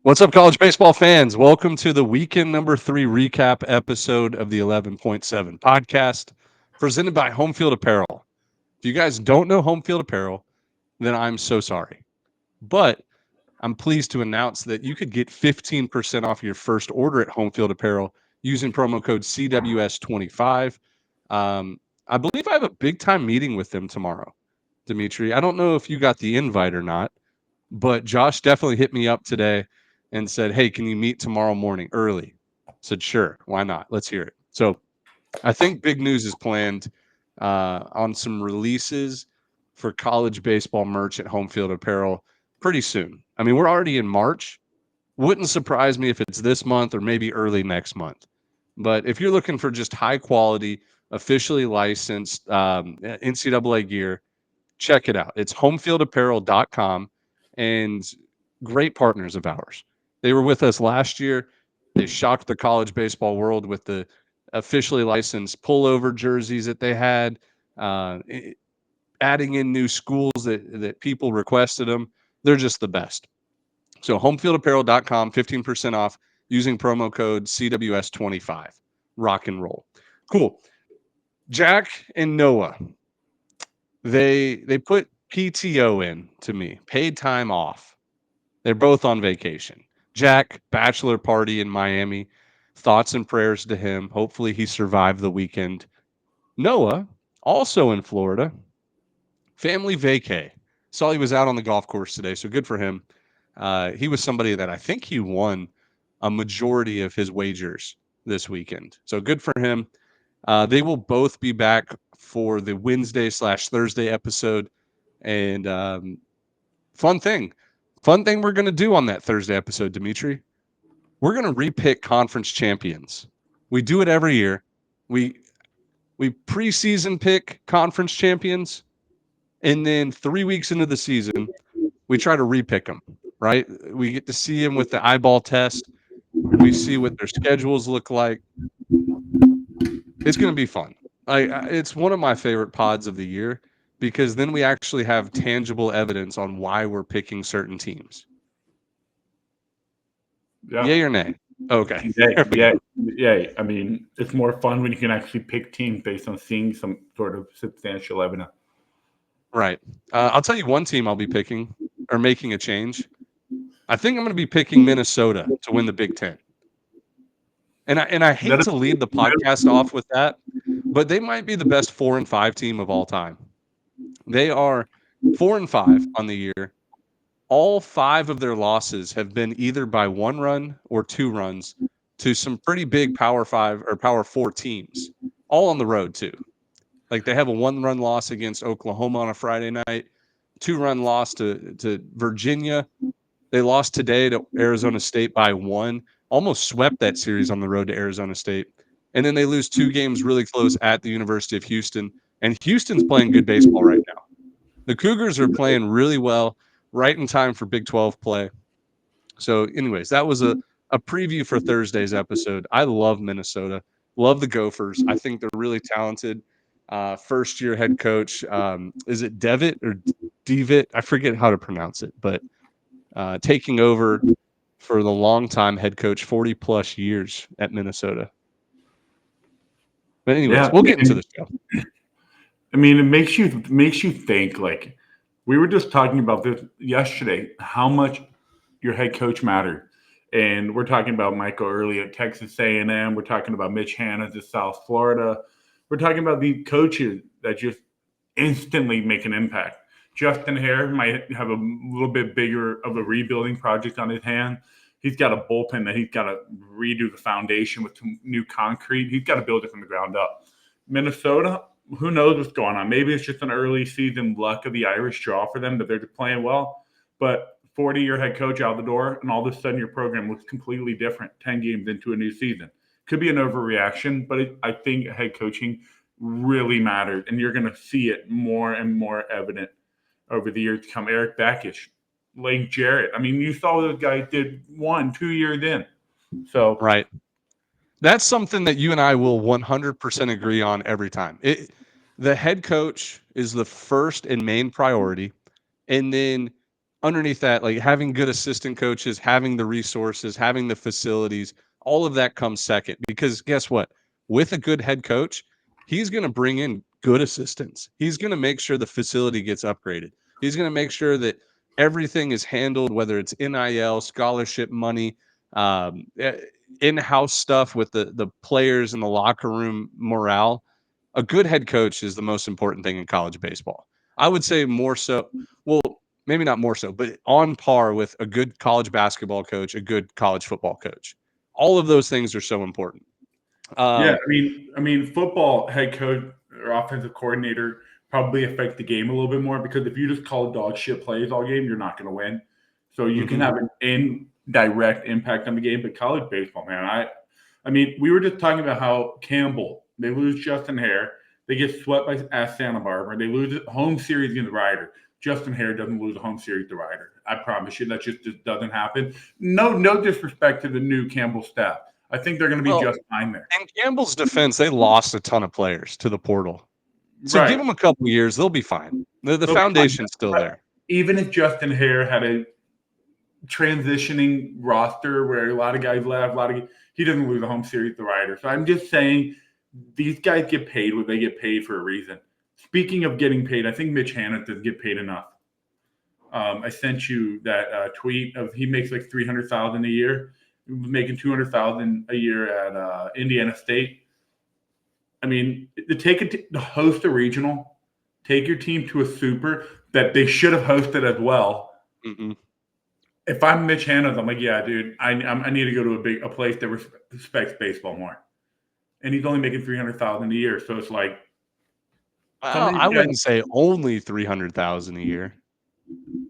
What's up, college baseball fans? Welcome to the weekend number 3 recap episode of the 11.7 podcast presented by Home Field Apparel. If you guys don't know Home Field Apparel, then I'm so sorry. But I'm pleased to announce that you could get 15% off your first order at Home Field Apparel using promo code CWS25. I believe I have a big time meeting with them tomorrow, Dimitri. I don't know if you got the invite or not, but Josh definitely hit me up today and said, "Hey, can you meet tomorrow morning early?" I said, "Sure, why not? Let's hear it." So I think big news is planned on some releases for college baseball merch at Home Field Apparel pretty soon. I mean, we're already in March. Wouldn't surprise me if it's this month or maybe early next month. But if you're looking for just high quality, officially licensed NCAA gear, check it out. It's homefieldapparel.com and great partners of ours. They were with us last year. They shocked the college baseball world with the officially licensed pullover jerseys that they had, uh, adding in new schools that people requested them. They're just the best. So homefieldapparel.com, 15% off using promo code CWS25. Rock and roll. Cool. Jack and Noah, they put PTO in to me, paid time off. They're both on vacation. Jack, bachelor party in Miami. Thoughts and prayers to him. Hopefully he survived the weekend. Noah, also in Florida, family vacay. Saw he was out on the golf course today, so good for him. He was somebody that I think he won a majority of his wagers this weekend. So good for him. They will both be back for the Wednesday/Thursday episode. And fun thing, fun thing we're going to do on that Thursday episode, Dimitri. We're going to repick conference champions. We do it every year. We we preseason pick conference champions, and then 3 weeks into the season, we try to repick them. Right? We get to see them with the eyeball test. We see what their schedules look like. It's going to be fun. It's one of my favorite pods of the year because then we actually have tangible evidence on why we're picking certain teams. Yeah. Yay or nay? Okay. Yeah, There we yeah, go. yeah. I mean, it's more fun when you can actually pick teams based on seeing some sort of substantial evidence. Right. I'll tell you one team I'll be picking or making a change. I think I'm going to be picking Minnesota to win the Big Ten. And I That hate is, to lead the podcast off with that, but they might be the best 4-5 team of all time. They are 4-5 on the year. All 5 of their losses have been either by 1 run or 2 runs to some pretty big Power 5 or Power 4 teams, all on the road too. Like they have a 1-run loss against Oklahoma on a Friday night, 2-run loss to Virginia. They lost today to Arizona State by 1, almost swept that series on the road to Arizona State. And then they lose 2 games really close at the University of Houston. And Houston's playing good baseball right now. The Cougars are playing really well, right in time for Big 12 play. So, anyways, that was a preview for Thursday's episode. I love Minnesota, love the Gophers. I think they're really talented. First year head coach, is it Devitt or Devitt? I forget how to pronounce it, but taking over for the longtime head coach, 40 plus years at Minnesota. But anyways, yeah. we'll get into the show. I mean, it makes you think. Like we were just talking about this yesterday, how much your head coach mattered, and we're talking about Michael Early at Texas A&M. We're talking about Mitch Hanna at South Florida. We're talking about the coaches that just instantly make an impact. Justin Hare might have a little bit bigger of a rebuilding project on his hand. He's got a bullpen that he's got to redo the foundation with some new concrete. He's got to build it from the ground up. Minnesota, who knows what's going on? Maybe it's just an early season luck of the Irish draw for them that they're just playing well. But 40-year head coach out the door, and all of a sudden your program looks completely different 10 games into a new season. Could be an overreaction, but I think head coaching really matters, and you're going to see it more and more evident over the years to come. Eric Backish, Lane Jarrett. I mean, you saw those guys did 1-2 years in. So, Right. That's something that you and I will 100% agree on every time. The head coach is the first and main priority. And then underneath that, like having good assistant coaches, having the resources, having the facilities, all of that comes second. Because guess what? With a good head coach, he's going to bring in good assistants. He's going to make sure the facility gets upgraded. He's going to make sure that everything is handled, whether it's NIL, scholarship money, um, eh, in-house stuff with the players and the locker room morale. A good head coach is the most important thing in college baseball. I would say more so. Well, maybe not more so, but on par with a good college basketball coach, a good college football coach. All of those things are so important. Yeah, Um, I mean, football head coach or offensive coordinator probably affect the game a little bit more because if you just call dog shit plays all game, you're not going to win. So you can mhm. have an indirect impact on the game. But college baseball, man, I mean, we were just talking about how Campbell they lose Justin Hare, they get swept by at Santa Barbara, they lose a home series against Ryder. Justin Hare doesn't lose a home series to Ryder. I promise you, that just doesn't happen. No disrespect to the new Campbell staff. I think they're going to be Well, just fine there. in Campbell's defense, they lost a ton of players to the portal. So give Right. them a couple years, they'll be fine. The They'll be fine. foundation's still But there. even if Justin Hare had a transitioning roster where a lot of guys left, he doesn't lose a home series to Ryder. So I'm just saying these guys get paid what they get paid for a reason. Speaking of getting paid, I think Mitch Hannah doesn't get paid enough. I sent you that tweet of he makes like $300,000 a year. He was making $200,000 a year at Indiana State. I mean, to host a regional, take your team to a super that they should have hosted as well. Mm-mm. If I'm Mitch Hannah, I'm like, yeah, dude, I need to go to a place that respects baseball more. And he's only making $300,000 a year, so it's like some Well, of these I guys. wouldn't say only 300,000 a year.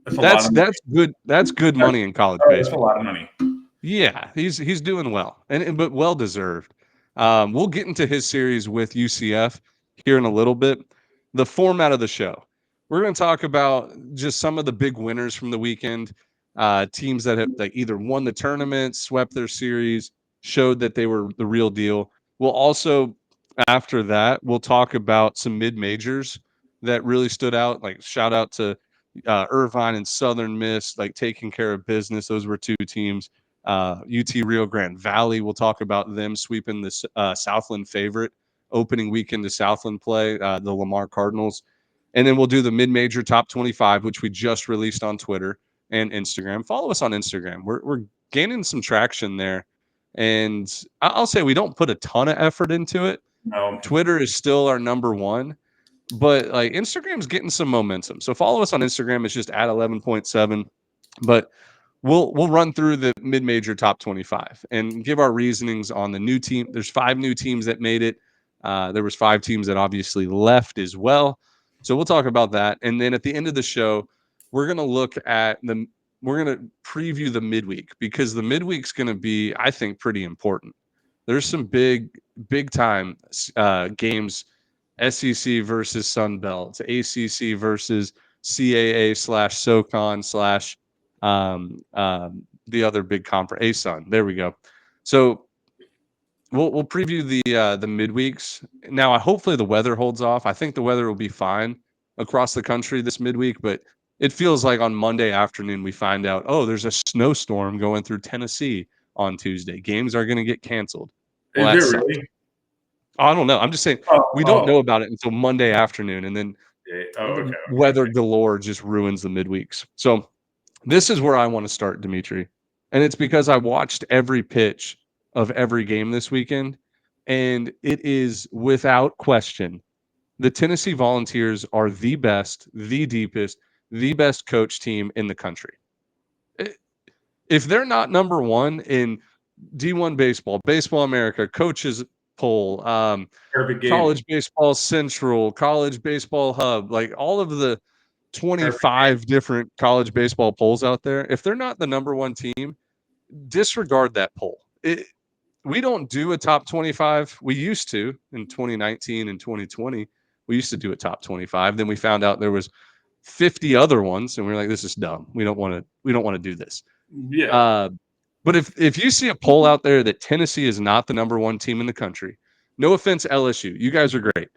That's a lot That's of money. that's good. That's good That's, money in college that's a baseball. lot of money. Yeah, he's doing well, and but well deserved. We'll get into his series with UCF here in a little bit. The format of the show, we're going to talk about just some of the big winners from the weekend, teams that have like either won the tournament, swept their series, showed that they were the real deal. We'll also, after that, we'll talk about some mid majors that really stood out. Like shout out to Irvine and Southern Miss, like taking care of business. Those were two teams. UT Rio Grande Valley. We'll talk about them sweeping the Southland favorite opening weekend to Southland play, the Lamar Cardinals. And then we'll do the mid-major top 25, which we just released on Twitter and Instagram. Follow us on Instagram. We're gaining some traction there. And I'll say we don't put a ton of effort into it. No, Twitter is still our number one, but like Instagram's getting some momentum. So follow us on Instagram. It's just at 11.7. But we'll run through the mid-major top 25 and give our reasonings on the new team. There's 5 new teams that made it. There was 5 teams that obviously left as well. So we'll talk about that. And then at the end of the show, we're going to look at we're going to preview the midweek because the midweek's going to be, I think, pretty important. There's some big time games, SEC versus Sun Belt, ACC versus CAA slash SoCon slash the other big conference, ASUN. There we go. So we'll preview the midweeks. Now, hopefully the weather holds off. I think the weather will be fine across the country this midweek, but it feels like on Monday afternoon we find out, oh, there's a snowstorm going through Tennessee on Tuesday. Games are going to get canceled. Well, is that there sucks. really? I don't know. I'm just saying Oh, we don't oh, know about it until Monday afternoon, and then yeah. Oh, the okay, weather okay. galore just ruins the midweeks. So this is where I want to start, Dimitri. And it's because I watched every pitch of every game this weekend. And it is without question the Tennessee Volunteers are the best, the deepest, the best coach team in the country. If they're not number one in D1 baseball, Baseball America, coaches poll, Perfect game. college baseball central, college baseball hub, like all of the Perfect game. 25 different college baseball polls out there, if they're not the number one team, disregard that poll. We don't do a top 25. We used to in 2019 and 2020. We used to do a top 25. Then we found out there was 50 other ones, and we are like, this is dumb. We don't want to. We don't want to do this. Yeah. Uh, but if you see a poll out there that Tennessee is not the number one team in the country, no offense, LSU, you guys are great.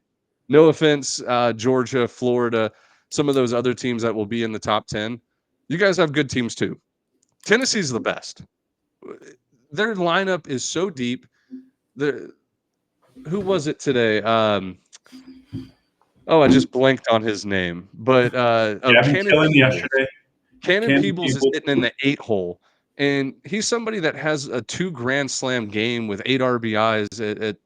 No offense, Georgia, Florida, some of those other teams that will be in the top 10. You guys have good teams too. Tennessee's the best. Their lineup is so deep. Who was it today? I just blanked on his name. But Gavin Cannon Killen Peebles. yesterday. Cannon Peebles is Peebles. hitting in the 8 hole. And he's somebody that has a 2 Grand Slam game with 8 RBIs at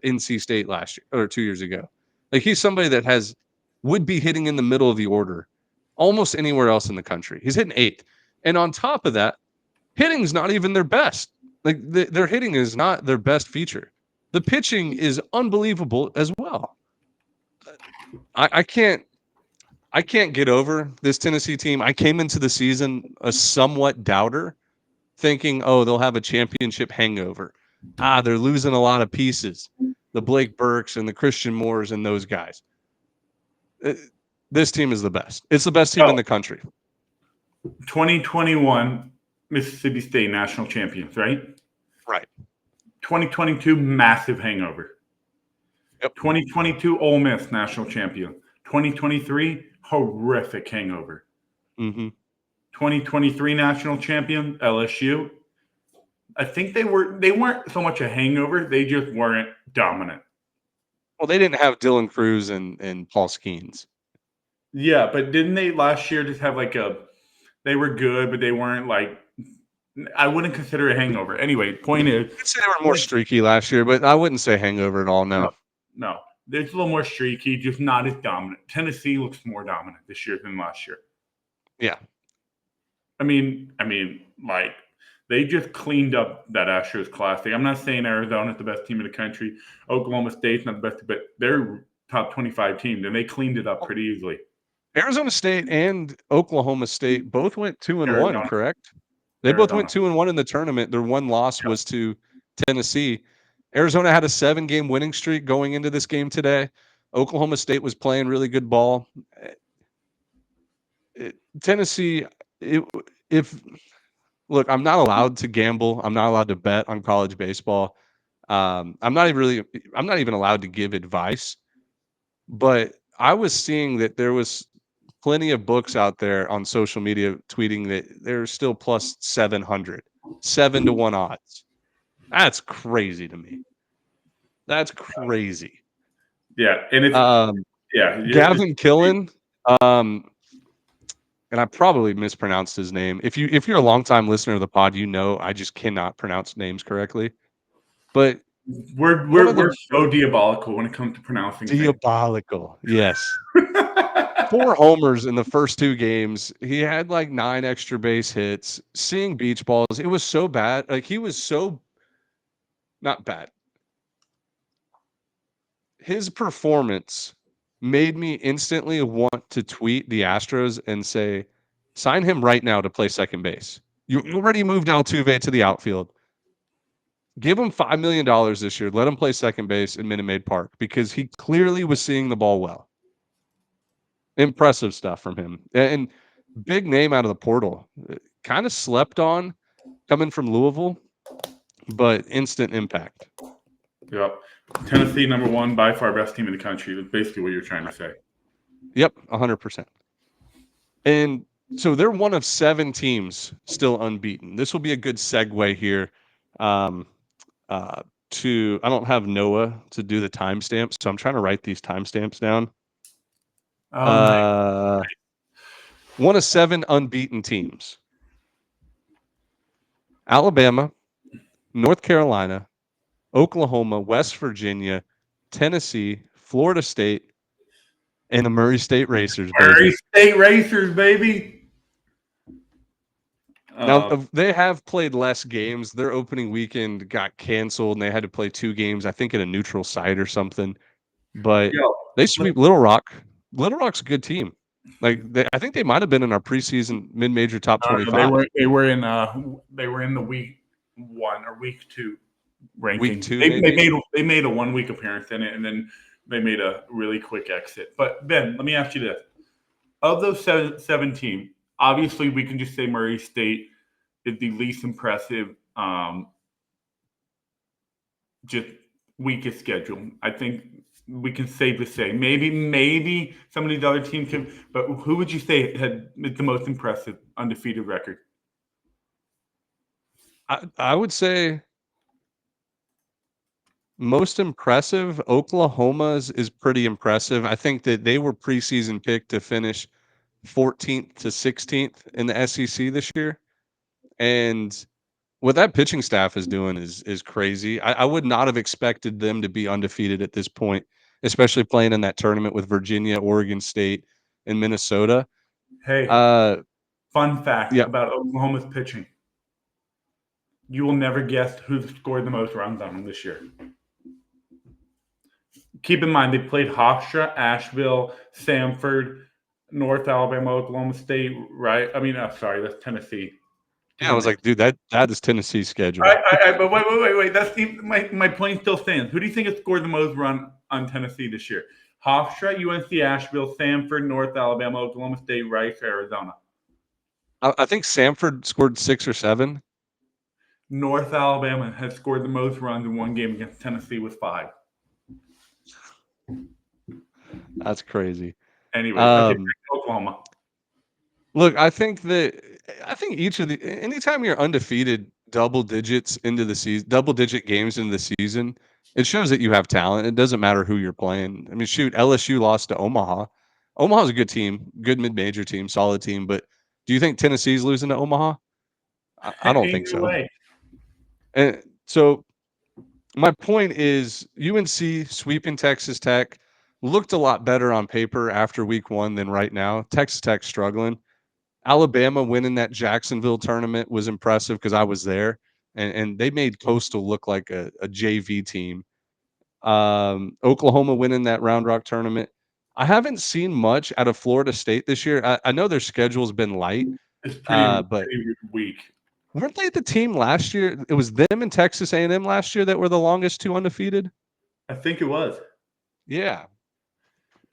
NC State last year or 2 years ago. Like he's somebody that would be hitting in the middle of the order almost anywhere else in the country. He's hitting 8. And on top of that, hitting's not even their best. Like their hitting is not their best feature. The pitching is unbelievable as well. I can't get over this Tennessee team. I came into the season a somewhat doubter, thinking, oh, they'll have a championship hangover. They're losing a lot of pieces. The Blake Burks and the Christian Moores and those guys. This team is the best. It's the best team in the country. 2021 Mississippi State national champions, right? Right. 2022 massive hangover. Yep. 2022 Ole Miss national champion. 2023 horrific hangover. Mm-hmm. 2023 national champion LSU. I think they weren't so much a hangover, they just weren't dominant. Well, they didn't have Dylan Cruz and Paul Skeens. Yeah, but didn't they last year just have they were good, but they weren't I wouldn't consider it a hangover. Anyway, point is, I'd say they were more streaky last year, but I wouldn't say hangover at all. No. There's a little more streaky, just not as dominant. Tennessee looks more dominant this year than last year. Yeah. I mean, they just cleaned up that Astros Classic. I'm not saying Arizona's the best team in the country. Oklahoma State's not the best, but they're top 25 team, and they cleaned it up pretty easily. Arizona State and Oklahoma State both went 2-1, correct? They both went 2-1 in the tournament. Their one loss was to Tennessee. Arizona had a 7-game winning streak going into this game today. Oklahoma State was playing really good ball. Tennessee, look, I'm not allowed to gamble. I'm not allowed to bet on college baseball. I'm not even allowed to give advice. But I was seeing that there was plenty of books out there on social media tweeting that they're still plus 700, 7-1 odds. That's crazy to me. That's crazy. Yeah, and it's Gavin Killen, and I probably mispronounced his name. If you're a longtime listener of the pod, you know I just cannot pronounce names correctly. But we're so diabolical when it comes to pronouncing diabolical. Things. Yes. 4 homers in the first 2 games. He had 9 extra base hits, seeing beach balls. It was so bad. He was so not bad. His performance made me instantly want to tweet the Astros and say, sign him right now to play second base. You already moved Altuve to the outfield. Give him $5 million this year. Let him play second base in Minute Maid Park because he clearly was seeing the ball well. Impressive stuff from him. And big name out of the portal. Kind of slept on coming from Louisville, but instant impact. Yep. Tennessee, number 1, by far best team in the country. That's basically what you're trying to say. Yep, 100%. And so they're one of 7 teams still unbeaten. This will be a good segue here to I don't have Noah to do the timestamps, so I'm trying to write these timestamps down. Nice. One of 7 unbeaten teams. Alabama, North Carolina, Oklahoma, West Virginia, Tennessee, Florida State, and the Murray State Racers, baby. Murray State Racers, baby. Now, they have played less games. Their opening weekend got canceled, and they had to play 2 games, I think, at a neutral site or something. But they sweep Little Rock. Little Rock's a good team. I think they might have been in our preseason mid-major top 25. They were in the week 1 or week 2 ranking. Week 2, they made a 1-week appearance in it, and then they made a really quick exit. But Ben, let me ask you this: of those 7 teams, obviously we can just say Murray State is the least impressive, just weakest schedule. I think we can safely say. Maybe some of these other teams can, but who would you say had the most impressive undefeated record? I would say most impressive, Oklahoma's is pretty impressive. I think that they were preseason picked to finish 14th to 16th in the SEC this year. And what that pitching staff is doing is crazy. I would not have expected them to be undefeated at this point, especially playing in that tournament with Virginia, Oregon State, and Minnesota. Hey, Uh, fun fact yeah, about Oklahoma's pitching. You will never guess who scored the most runs on them this year. Keep in mind, they played Hofstra, Asheville, Samford, North Alabama, Oklahoma State, right? I mean, sorry, that's Tennessee. I was Damn it. like, dude, that is Tennessee's schedule. But wait. That's my point still stands. Who do you think has scored the most run on Tennessee this year? Hofstra, UNC Asheville, Samford, North Alabama, Oklahoma State, Rice, Arizona. I think Samford scored 6 or 7. North Alabama has scored the most runs in one game against Tennessee with 5. That's crazy. Anyways, okay, Um, Oklahoma. Look, I think each of the anytime you're undefeated double digits into the season, double digit games into the season, it shows that you have talent. It doesn't matter who you're playing. I mean, shoot, LSU lost to Omaha. Omaha's a good team, good mid-major team, solid team. But do you think Tennessee's losing to Omaha? I don't Ain't think no so. way. And so my point is UNC sweeping Texas Tech looked a lot better on paper after week 1 than right now. Texas Tech struggling. Alabama winning that Jacksonville tournament was impressive because I was there, and they made Coastal look like a JV team. Oklahoma winning that Round Rock tournament. I haven't seen much out of Florida State this year. I know their schedule's been light, It's but pretty weak. weren't they the team last year? It was them and Texas A&M last year that were the longest 2 undefeated. I think it was. Yeah,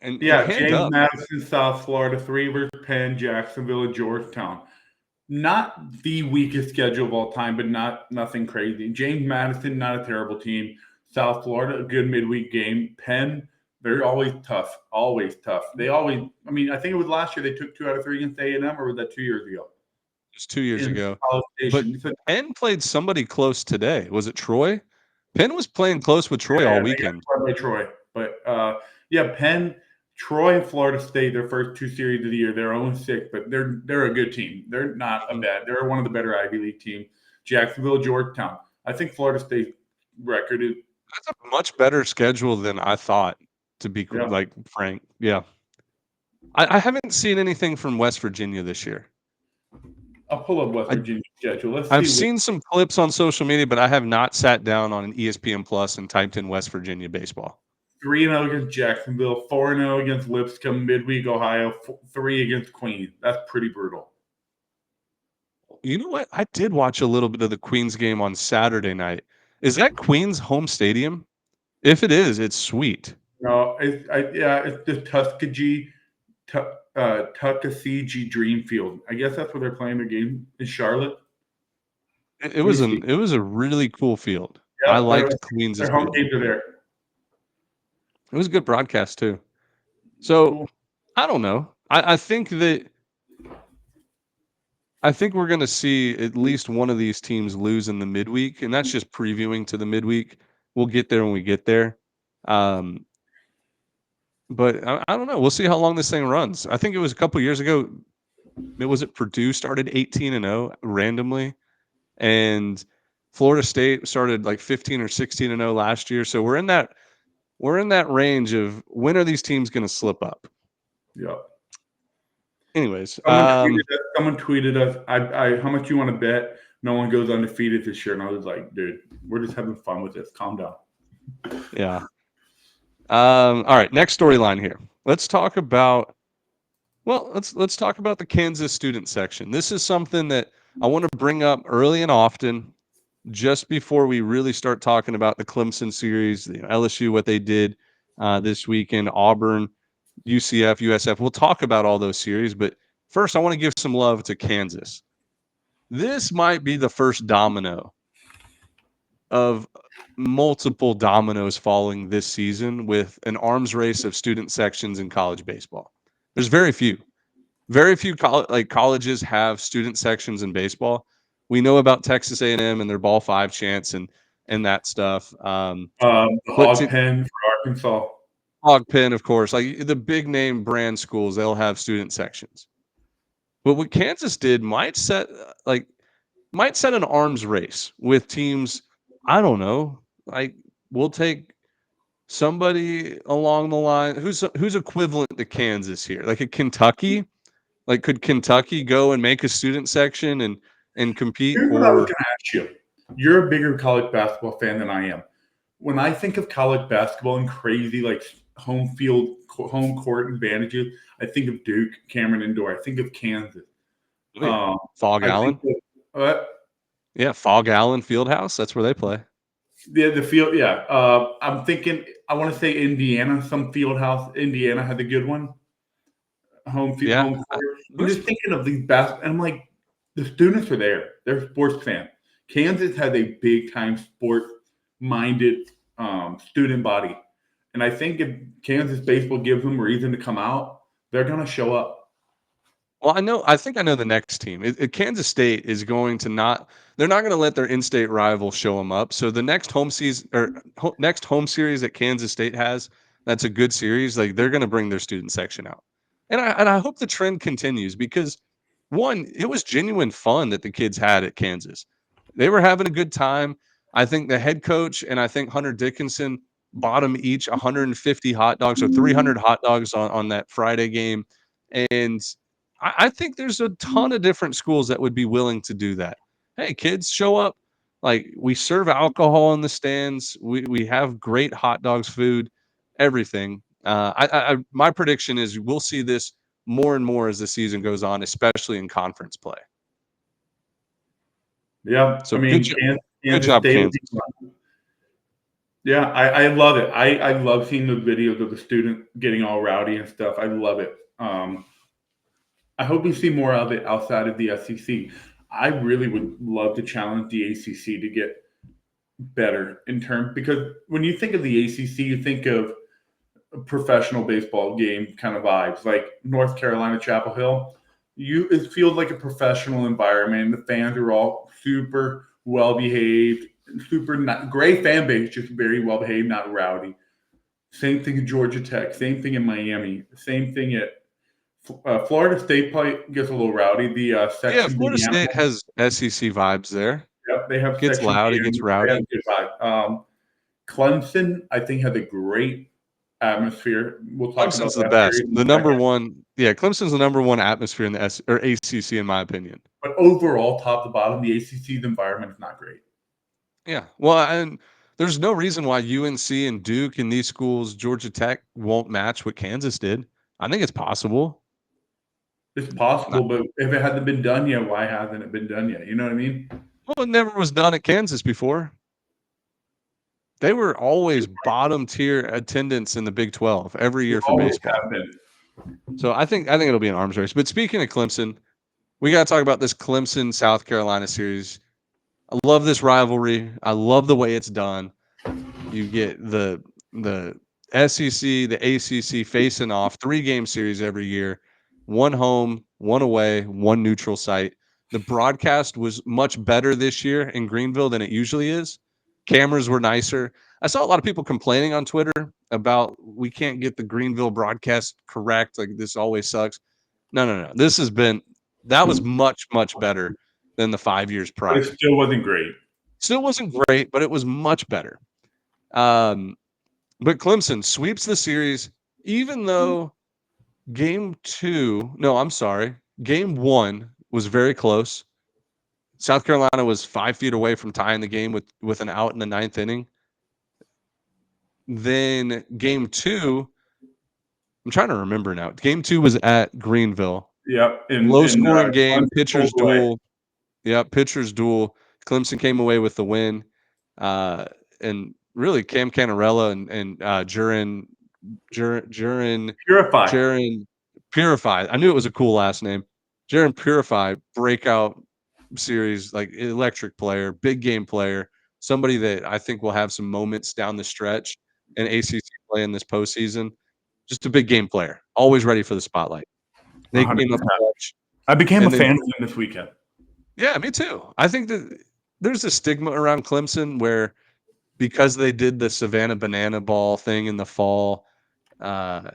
and Yeah, hand James up. Madison, South Florida, 3 versus Penn, Jacksonville, and Georgetown. Not the weakest schedule of all time, but nothing crazy. James Madison, not a terrible team. South Florida, a good midweek game. Penn, they're always tough. Always tough. They always. I mean, I think it was last year they took 2 out of 3 against A&M, or was that 2 years ago? Just 2 years In ago. College But Station. So, Penn played somebody close today. Was it Troy? Penn was playing close with Troy all yeah, they got weekend. swept by Troy. But yeah, Penn, Troy, and Florida State, their first 2 series of the year, they're 0-6, but they're a good team. They're not a bad. They're one of the better Ivy League teams. Jacksonville, Georgetown. I think Florida State record is. That's a much better schedule than I thought, to be Yeah. like frank. Yeah. I haven't seen anything from West Virginia this year. I'll pull up West I, Virginia's schedule. Let's I've see. seen some clips on social media, but I have not sat down on an ESPN Plus and typed in West Virginia baseball. 3-0 against Jacksonville, 4-0 against Lipscomb, midweek Ohio, 3 against Queens. That's pretty brutal. You know what? I did watch a little bit of the Queens game on Saturday night. Is that Queens home stadium? If it is, it's sweet. No, it's the Tuckasegee Dreamfield. I guess that's where they're playing their game in Charlotte. It was a really cool field. Yeah, I liked Queens' their home field. games are there. It was a good broadcast too. So Cool. I don't know. I think we're going to see at least one of these teams lose in the midweek, and that's just previewing to the midweek. We'll get there when we get there. But I don't know. We'll see how long this thing runs. I think it was a couple years ago. Purdue started 18-0 randomly, and Florida State started like 15 or 16-0 last year. So we're in that range of when are these teams going to slip up? Yeah. Anyways, someone tweeted us, how much you want to bet no one goes undefeated this year? And I was like, dude, we're just having fun with this. Calm down. Yeah. All right, next storyline here. Let's talk about the Kansas student section. This is something that I want to bring up early and often, just before we really start talking about the Clemson series, LSU, what they did this weekend, Auburn, UCF, USF. We'll talk about all those series, but first I want to give some love to Kansas. This might be the first domino of multiple dominoes falling this season with an arms race of student sections in college baseball. There's very few colleges have student sections in baseball. We know about Texas A&M and their Ball 5 chants and that stuff. The But hog to pen for Arkansas. Hog Pen, of course, like the big name brand schools, they'll have student sections. But what Kansas did might set an arms race with teams. I don't know. Like we'll take somebody along the line who's equivalent to Kansas here, like a Kentucky. Like, could Kentucky go and make a student section and compete? Here's what I was Or going to ask you. You're a bigger college basketball fan than I am. When I think of college basketball and crazy like home field, home court advantages, I think of Duke, Cameron Indoor. I think of Kansas. oh yeah, Fog I think Allen, of, yeah, Fog Allen Fieldhouse. That's where they play. the field. Yeah, I'm thinking. I want to say Indiana. Some field house. Indiana had a good one. Home field, Yeah, home court. I'm there's just thinking of these and I'm like, the students are there. They're sports fans. Kansas has a big time sport minded student body, and I think if Kansas baseball gives them a reason to come out, they're gonna show up. Well, I think I know the next team. Kansas State is going to not. They're not going to let their in-state rival show them up. So the next home season or next home series that Kansas State has, that's a good series. Like they're going to bring their student section out, and I hope the trend continues because one, it was genuine fun that the kids had at Kansas. They were having a good time. I think the head coach and I think Hunter Dickinson bought them each 150 hot dogs or 300 hot dogs on that Friday game, and I think there's a ton of different schools that would be willing to do that. Hey, kids, show up. Like we serve alcohol in the stands. We have great hot dogs, food, everything. My prediction is we'll see this more and more as the season goes on, especially in conference play. Yeah, I So mean, good Kansas job, State. Kansas. Yeah, I love it. I love seeing the videos of the student getting all rowdy and stuff. I love it. I hope we see more of it outside of the SEC. I really would love to challenge the ACC to get better in terms because when you think of the ACC, you think of a professional baseball game kind of vibes, like North Carolina, Chapel Hill. It feels like a professional environment. The fans are all super well behaved, super not great fan base, just very well behaved, not rowdy. Same thing in Georgia Tech. Same thing in Miami. Same thing at Florida State. Probably gets a little rowdy. The Yeah, section B Florida State animal. has SEC vibes there. Yep, they have Gets section loud, B it gets animals. They have rowdy. good vibe. Clemson, I think, has a great atmosphere. We'll talk about Clemson's the that best. series in The a number second. one, yeah, Clemson's the number one atmosphere in the ACC, in my opinion. But overall, top to bottom, the ACC's environment is not great. Yeah, well, and there's no reason why UNC and Duke and these schools, Georgia Tech, won't match what Kansas did. I think it's possible. It's Not, possible, but if it hasn't been done yet, why hasn't it been done yet? You know what I mean? well, it never was done at Kansas before. They were always bottom tier attendance in the Big 12 every It year for always baseball. has been. So I think it'll be an arms race. But speaking of Clemson, we got to talk about this Clemson South Carolina series. I love this rivalry. I love the way it's done. You get the SEC, the ACC facing off 3-game series every year, one home, one away, one neutral site. The broadcast was much better this year in Greenville than it usually is. Cameras were nicer. I saw a lot of people complaining on Twitter about we can't get the Greenville broadcast correct. Like this always sucks. No. That was much better than the 5 years But it prior. still wasn't great. Still wasn't great, but it was much better. Um, but Clemson sweeps the series, even though game 1 was very close. South Carolina was 5 feet away from tying the game with an out in the 9th inning. Then game 2, I'm trying to remember now. Game 2 was at Greenville. Yep. Low And scoring game, Clemson pitchers pulled away. duel. Yeah, pitchers duel. Clemson came away with the win. And really Cam Canarella and Jurin Purify. Jaron Purify. I knew it was a cool last name. Jaron Purify breakout series, like electric player, big game player. somebody that I think will have some moments down the stretch in ACC play in this postseason. Just a big game player, always ready for the spotlight. They came up 100%. clutch, I became a and then fan of him this weekend. yeah, me too. I think that there's a stigma around Clemson where because they did the Savannah Banana Ball thing in the fall, uh,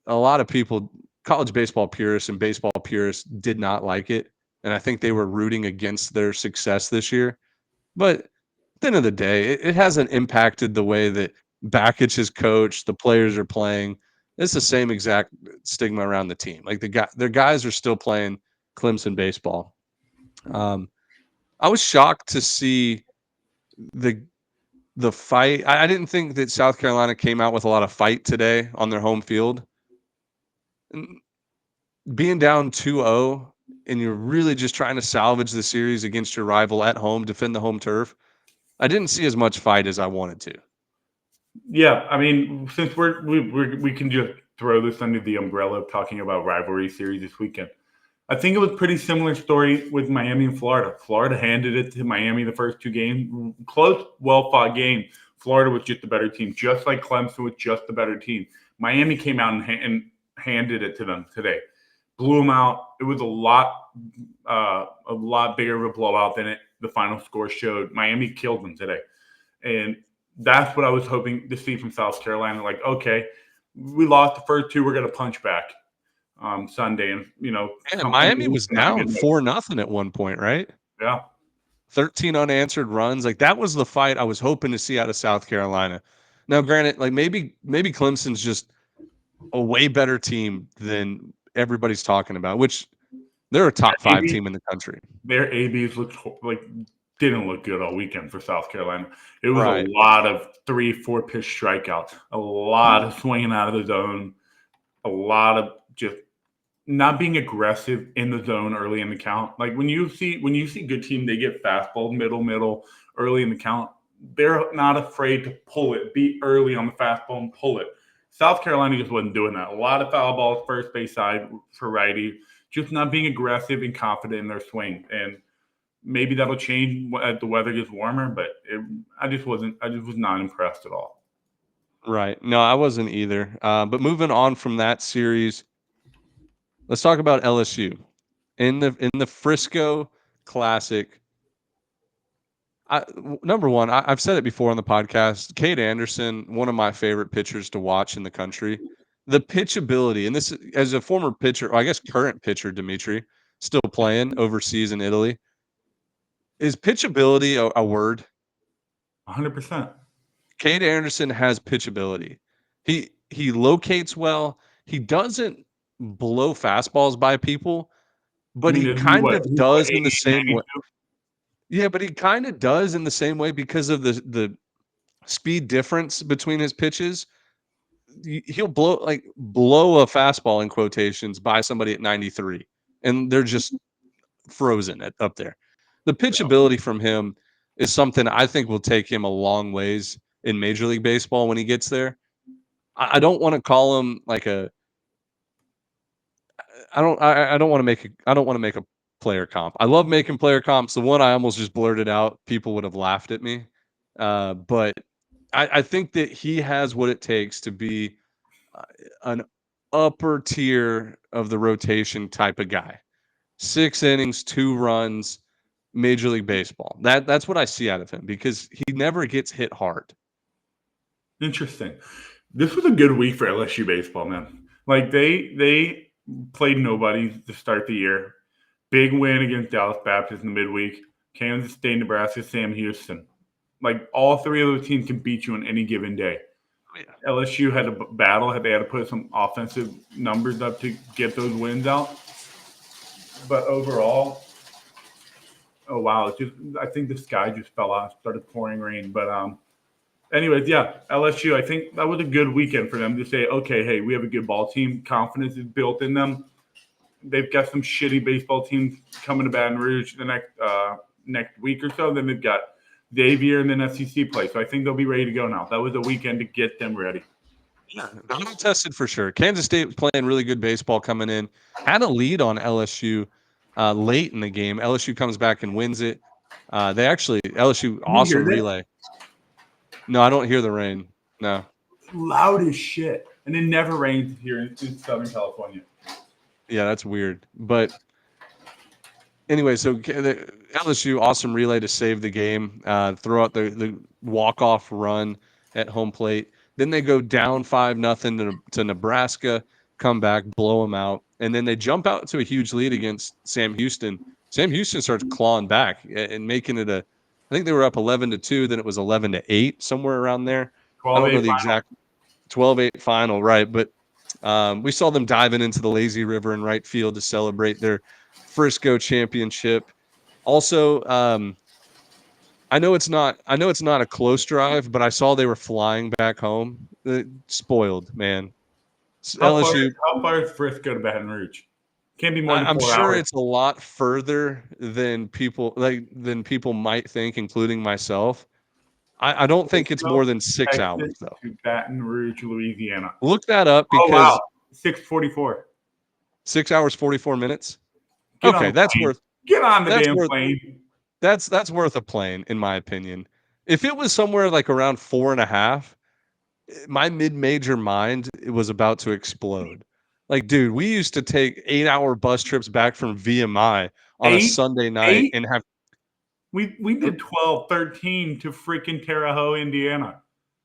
a lot of people, college baseball purists and baseball purists, did not like it, and I think they were rooting against their success this year. But at the end of the day, it hasn't impacted the way that Bakich is coached, the players are playing. It's the same exact stigma around the team. Like their guys are still playing Clemson baseball. Um, I was shocked to see the the fight. I didn't think that South Carolina came out with a lot of fight today on their home field. And being down 2-0 and you're really just trying to salvage the series against your rival at home, defend the home turf. I didn't see as much fight as I wanted to. Yeah, I mean, since we can just throw this under the umbrella of talking about rivalry series this weekend. I think it was a pretty similar story with Miami and Florida. Florida handed it to Miami the first two games. Close, well-fought game. Florida was just the better team, just like Clemson was just the better team. Miami came out and handed it to them today. Blew them out. It was a lot bigger of a blowout than the final score showed. Miami killed them today. And that's what I was hoping to see from South Carolina. Like, okay, we lost the first two. We're going to punch back Sunday, and Miami was down 4-0 at one point, right? Yeah, 13 unanswered runs. Like that was the fight I was hoping to see out of South Carolina. Now, granted, like maybe Clemson's just a way better team than everybody's talking about, which they're a top 5 team in the country. Their ABs didn't look good all weekend for South Carolina. It was Right. a lot of 3-4 pitch strikeouts, a lot of swinging out of the zone, a lot of just not being aggressive in the zone early in the count. Like when you see good team, they get fastball middle early in the count. They're not afraid to pull it, be early on the fastball and pull it. South Carolina just wasn't doing that. A lot of foul balls first base side for righty, just not being aggressive and confident in their swing. And maybe that'll change as the weather gets warmer, but I just was not impressed at all. Right. No, I wasn't either. But moving on from that series, let's talk about LSU in the Frisco Classic. Number one, I've said it before on the podcast. Cade Anderson, one of my favorite pitchers to watch in the country. The pitch ability, and this as a former pitcher, or I guess current pitcher, Dimitri, still playing overseas in Italy. Is pitchability a word? 100%. Cade Anderson has pitchability. He locates well. He doesn't blow fastballs by people, but he kind of does in the same way. Yeah, but he kind of does in the same way because of the speed difference between his pitches. He'll blow a fastball in quotations by somebody at 93, and they're just frozen up there. The pitchability from him is something I think will take him a long ways in Major League Baseball when he gets there. I don't want to call him like a. I don't want to make a player comp. I love making player comps. The one I almost just blurted out, people would have laughed at me. But I think that he has what it takes to be an upper tier of the rotation type of guy. 6 innings, 2 runs, Major League Baseball. That's what I see out of him because he never gets hit hard. Interesting. This was a good week for LSU baseball, man. Like they played nobody to start the year. Big win against Dallas Baptist in the midweek. Kansas State, Nebraska, Sam Houston. Like all three of those teams can beat you on any given day. Yeah. LSU had to battle. They had to put some offensive numbers up to get those wins out. But overall, oh wow! I think the sky just fell out. Started pouring rain. But anyways, yeah, LSU. I think that was a good weekend for them to say, okay, hey, we have a good ball team. Confidence is built in them. They've got some shitty baseball teams coming to Baton Rouge the next week or so. Then they've got Xavier and then SEC play. So I think they'll be ready to go now. That was a weekend to get them ready. Yeah, battle tested for sure. Kansas State was playing really good baseball coming in. Had a lead on LSU late in the game. LSU comes back and wins it. LSU awesome relay. No, I don't hear the rain. No. Loud as shit. And it never rains here in Southern California. Yeah, that's weird. But anyway, so the LSU awesome relay to save the game. Throw out the walk off run at home plate. Then they go down 5-0 to Nebraska. Come back, blow them out, and then they jump out to a huge lead against Sam Houston. Sam Houston starts clawing back and making it a. I think they were up 11-2. Then it was 11-8, somewhere around there. I 12 don't know 8 the final. exact 12-8 final, right? But we saw them diving into the lazy river in right field to celebrate their Frisco championship. Also, I know it's not a close drive, but I saw they were flying back home. Spoiled, man. How far, LSU. how far is Frisco to Baton Rouge? Can't be more than I'm 4 sure hours. it's a lot further than people might think, including myself. I don't think it's Frisco, more than 6 hours Texas though. to Baton Rouge, Louisiana. Look that up Oh, wow. because 6:44. 6 hours 44 minutes. Get on Okay, the that's plane. worth Get on the that's damn worth plane. that's worth a plane in my opinion. If it was somewhere like around 4.5, my mid-major mind it was about to explode. Like, dude, we used to take 8-hour bus trips back from VMI on a Eight, Sunday night eight. and have We did 12, 13 to freaking Terre Haute, Indiana.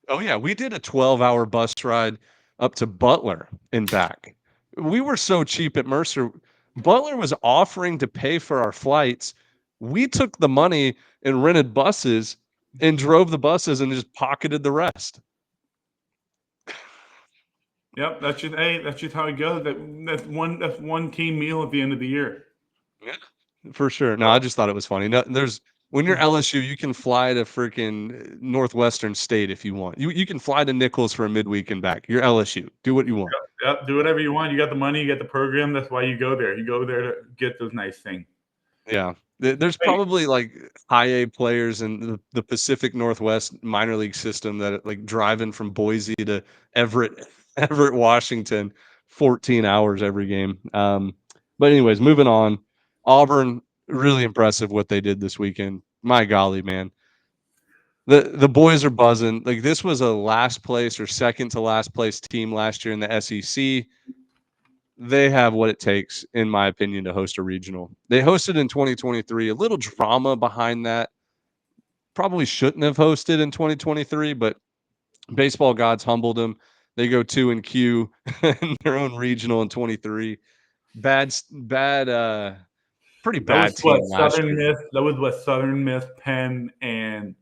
oh yeah, we did a 12-hour bus ride up to Butler and back. We were so cheap at Mercer. Butler was offering to pay for our flights. We took the money and rented buses and drove the buses and just pocketed the rest. Yep, that's just how it goes. That's one team meal at the end of the year. Yeah, for sure. No, I just thought it was funny. No, there's when you're LSU, you can fly to freaking Northwestern State if you want. You can fly to Nichols for a midweek and back. You're LSU. Do what you want. Yep, do whatever you want. You got the money, you got the program. That's why you go there. You go there to get those nice things. Yeah. There's Hey, probably like high A players in the Pacific Northwest minor league system that like driving from Boise to Everett, Everett, Washington, 14 hours every game. But anyways, moving on. Auburn, really impressive what they did this weekend. My golly, man. The boys are buzzing. Like this was a last place or second to last place team last year in the SEC. They have what it takes, in my opinion, to host a regional. They hosted in 2023. A little drama behind that. Probably shouldn't have hosted in 2023, but baseball gods humbled them. They go 2-Q in their own regional in 23. Pretty that was bad what team last Southern year. Miss. That was what Southern Miss, Penn, and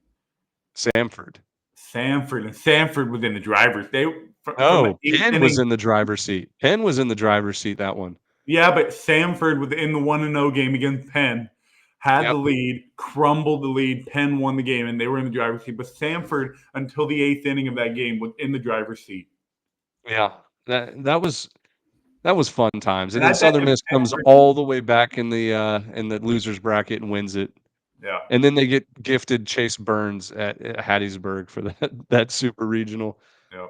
Samford. Sanford. And Sanford was in the drivers. They from the Oh, eighth Penn was inning. in the driver's seat. Penn was in the driver's seat that one. Yeah, but Sanford was in the 1-0 game against Penn. Had the Yep. lead, crumbled the lead. Penn won the game, and they were in the driver's seat. But Sanford, until the eighth inning of that game, was in the driver's seat. Yeah. That was fun times. And then Had that Southern Miss comes Sanford, all the way back in the losers bracket and wins it. yeah, And then they get gifted Chase Burns at Hattiesburg for that super regional. yeah.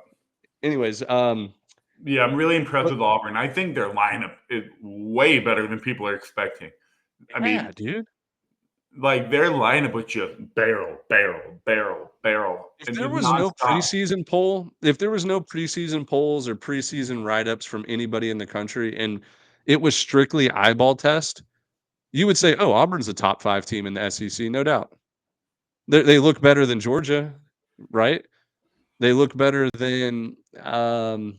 Anyways, Yeah, I'm really impressed but with Auburn. I think their lineup is way better than people are expecting. I yeah, mean, dude. like their lineup was just barrel, barrel, barrel, barrel, If and there just was no nonstop. preseason poll, if there was no preseason polls or preseason write-ups from anybody in the country and it was strictly eyeball test, you would say, "Oh, Auburn's a top 5 team in the SEC, no doubt." They look better than Georgia, right? They look better than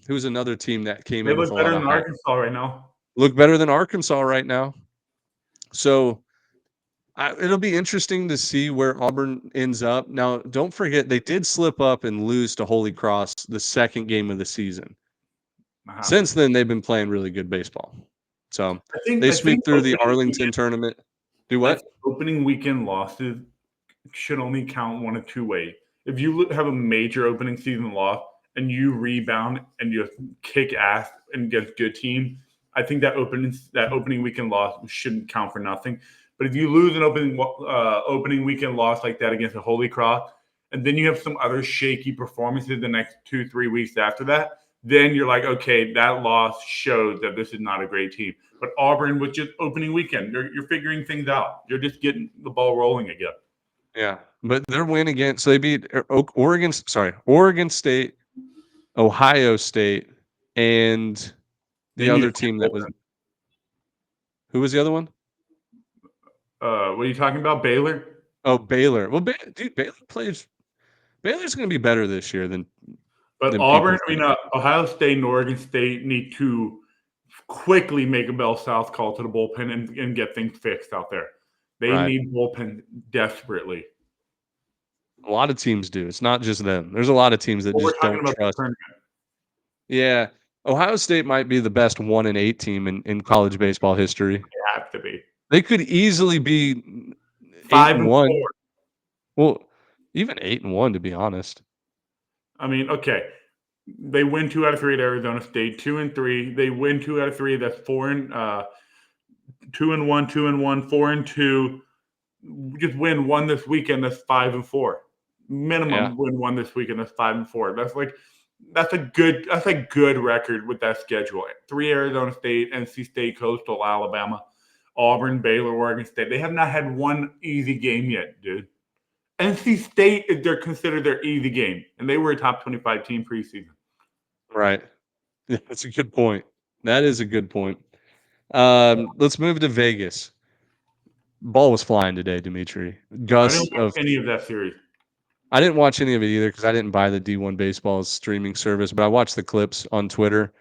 who's another team that came They in with look a lot better of than hype? Arkansas right now. Look better than Arkansas right now. So it'll be interesting to see where Auburn ends up. Now, don't forget they did slip up and lose to Holy Cross the second game of the season. Uh-huh. Since then, they've been playing really good baseball. So I think they I think sweep through the opening Arlington weekend, tournament. Do I what? think opening weekend losses should only count one of two ways. If you have a major opening season loss and you rebound and you kick ass and get a good team, I think that opening weekend loss shouldn't count for nothing. But if you lose an opening weekend loss like that against the Holy Cross, and then you have some other shaky performances the next 2-3 weeks after that, then you're like, okay, that loss shows that this is not a great team. But Auburn was just opening weekend. You're figuring things out. You're just getting the ball rolling again. Yeah, but their win against so they beat Oregon State, Ohio State, and the They need other to team that was who was the other one? what are you talking about? Baylor? Oh, Baylor. Well, dude, Baylor's going to be better this year But than people Auburn, think. Ohio State and Oregon State need to quickly make a Bell South call to the bullpen and get things fixed out there. They Right. need bullpen desperately. A lot of teams do. It's not just them. There's a lot of teams that But we're just talking don't about the trust. tournament. Yeah. Ohio State might be the best 1-8 team in college baseball history. They have to be They could easily be 5-4. 8-1. Well, even 8-1 to be honest. I mean, okay, they win 2 out of 3 at Arizona State, 2-3. They win 2 out of 3. That's 2-1, 2-1, 4-2. Just win one this weekend. That's 5-4. Yeah. Minimum win one this weekend. That's 5-4. That's a good record with that schedule. 3 Arizona State, NC State, Coastal, Alabama, Auburn, Baylor, Oregon State. They have not had one easy game yet, dude. NC State is considered their easy game, and they were a top 25 team preseason. Right. Yeah, that's a good point. That is a good point. Let's move to Vegas. Ball was flying today, Dimitri. I Gusts didn't watch of any of that series. I didn't watch any of it either because I didn't buy the D1 Baseball's streaming service, but I watched the clips on Twitter.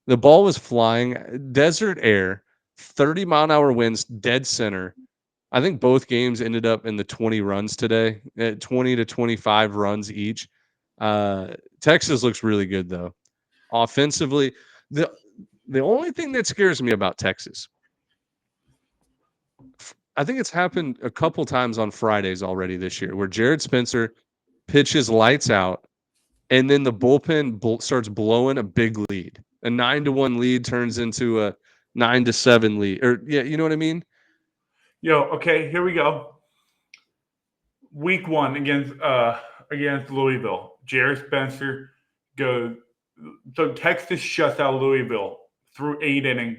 The ball was flying, desert air, 30-mile-an-hour winds, dead center. I think both games ended up in the 20 runs today, 20 to 25 runs each. Texas looks really good though. Offensively, the the only thing that scares me about Texas, I think it's happened a couple times on Fridays already this year, where Jared Spencer pitches lights out, and then the bullpen starts blowing a big lead. A 9-1 lead turns into a 9-7 lead, or yeah, you know what I mean? Okay, here we go. Week 1 against Louisville. Jared Spencer goes. So Texas shuts out Louisville through 8 innings.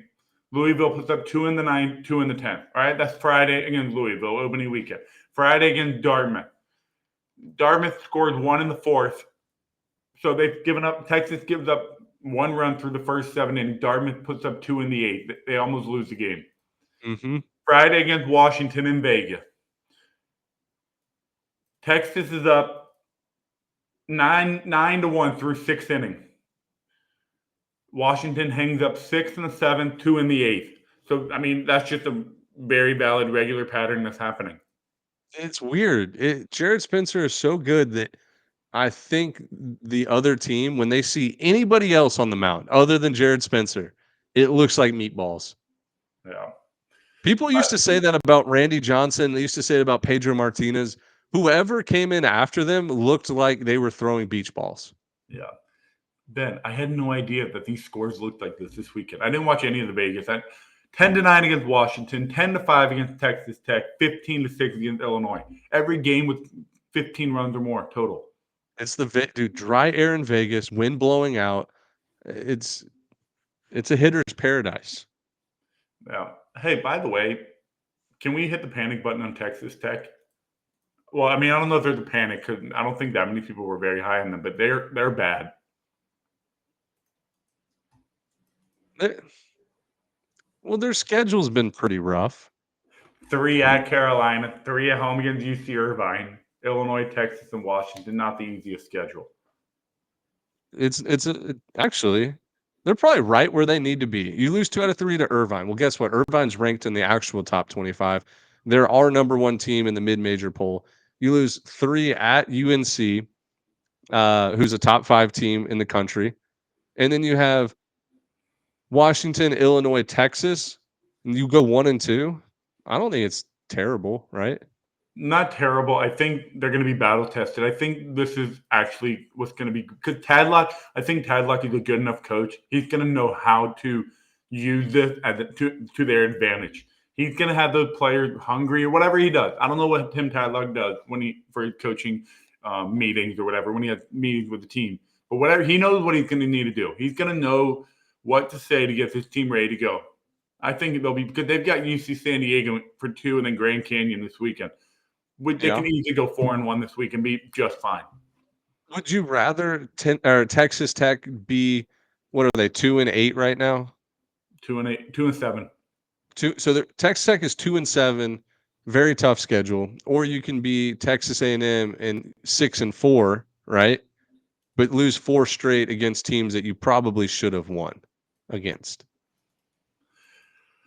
Louisville puts up 2 in the 9th, 2 in the 10th. All right, that's Friday against Louisville, opening weekend. Friday against Dartmouth. Dartmouth scores 1 in the 4th. So they've given up. Texas gives up 1 run through the first 7 innings. Dartmouth puts up 2 in the 8th. They almost lose the game. Mm-hmm. Friday against Washington in Vegas. Texas is up 9-1 through 6 innings. Washington hangs up 6 in the 7th, 2 in the 8th. So I mean, that's just a very valid regular pattern that's happening. It's weird. Jared Spencer is so good that I think the other team, when they see anybody else on the mound other than Jared Spencer, it looks like meatballs. Yeah. People used to say that about Randy Johnson. They used to say it about Pedro Martinez. Whoever came in after them looked like they were throwing beach balls. Yeah. Ben, I had no idea that these scores looked like this weekend. I didn't watch any of the Vegas. 10-9 against Washington, 10-5 against Texas Tech, 15-6 against Illinois. Every game with 15 runs or more total. It's dude, dry air in Vegas, wind blowing out. It's a hitter's paradise. Yeah. Hey, by the way, can we hit the panic button on Texas Tech? Well, I mean, I don't know if there's a panic because I don't think that many people were very high on them, but they're bad. Well, their schedule's been pretty rough. 3 at Carolina, 3 at home against UC Irvine, Illinois, Texas, and Washington. Not the easiest schedule. Actually, they're probably right where they need to be. You lose 2 out of 3 to Irvine. Well, guess what? Irvine's ranked in the actual top 25. They're our number 1 team in the mid-major poll. You lose 3 at UNC, who's a top 5 team in the country, and then you have Washington, Illinois, Texas, and you go 1-2. I don't think it's terrible, right? Not terrible. I think they're going to be battle tested. I think this is actually what's going to be because I think Tadlock is a good enough coach. He's going to know how to use this to their advantage. He's going to have those players hungry or whatever he does. I don't know what Tim Tadlock does for coaching meetings or whatever, when he has meetings with the team. But whatever, he knows what he's going to need to do. He's going to know what to say to get this team ready to go. I think they'll be because they've got UC San Diego for 2 and then Grand Canyon this weekend. They Yeah. can easily go 4-1 this week and be just fine. Would you rather Texas Tech be, what are they, 2-8 right now? 2-8, 2-7. So Texas Tech is 2-7, very tough schedule. Or you can be Texas A&M and 6-4, right? But lose 4 straight against teams that you probably should have won against.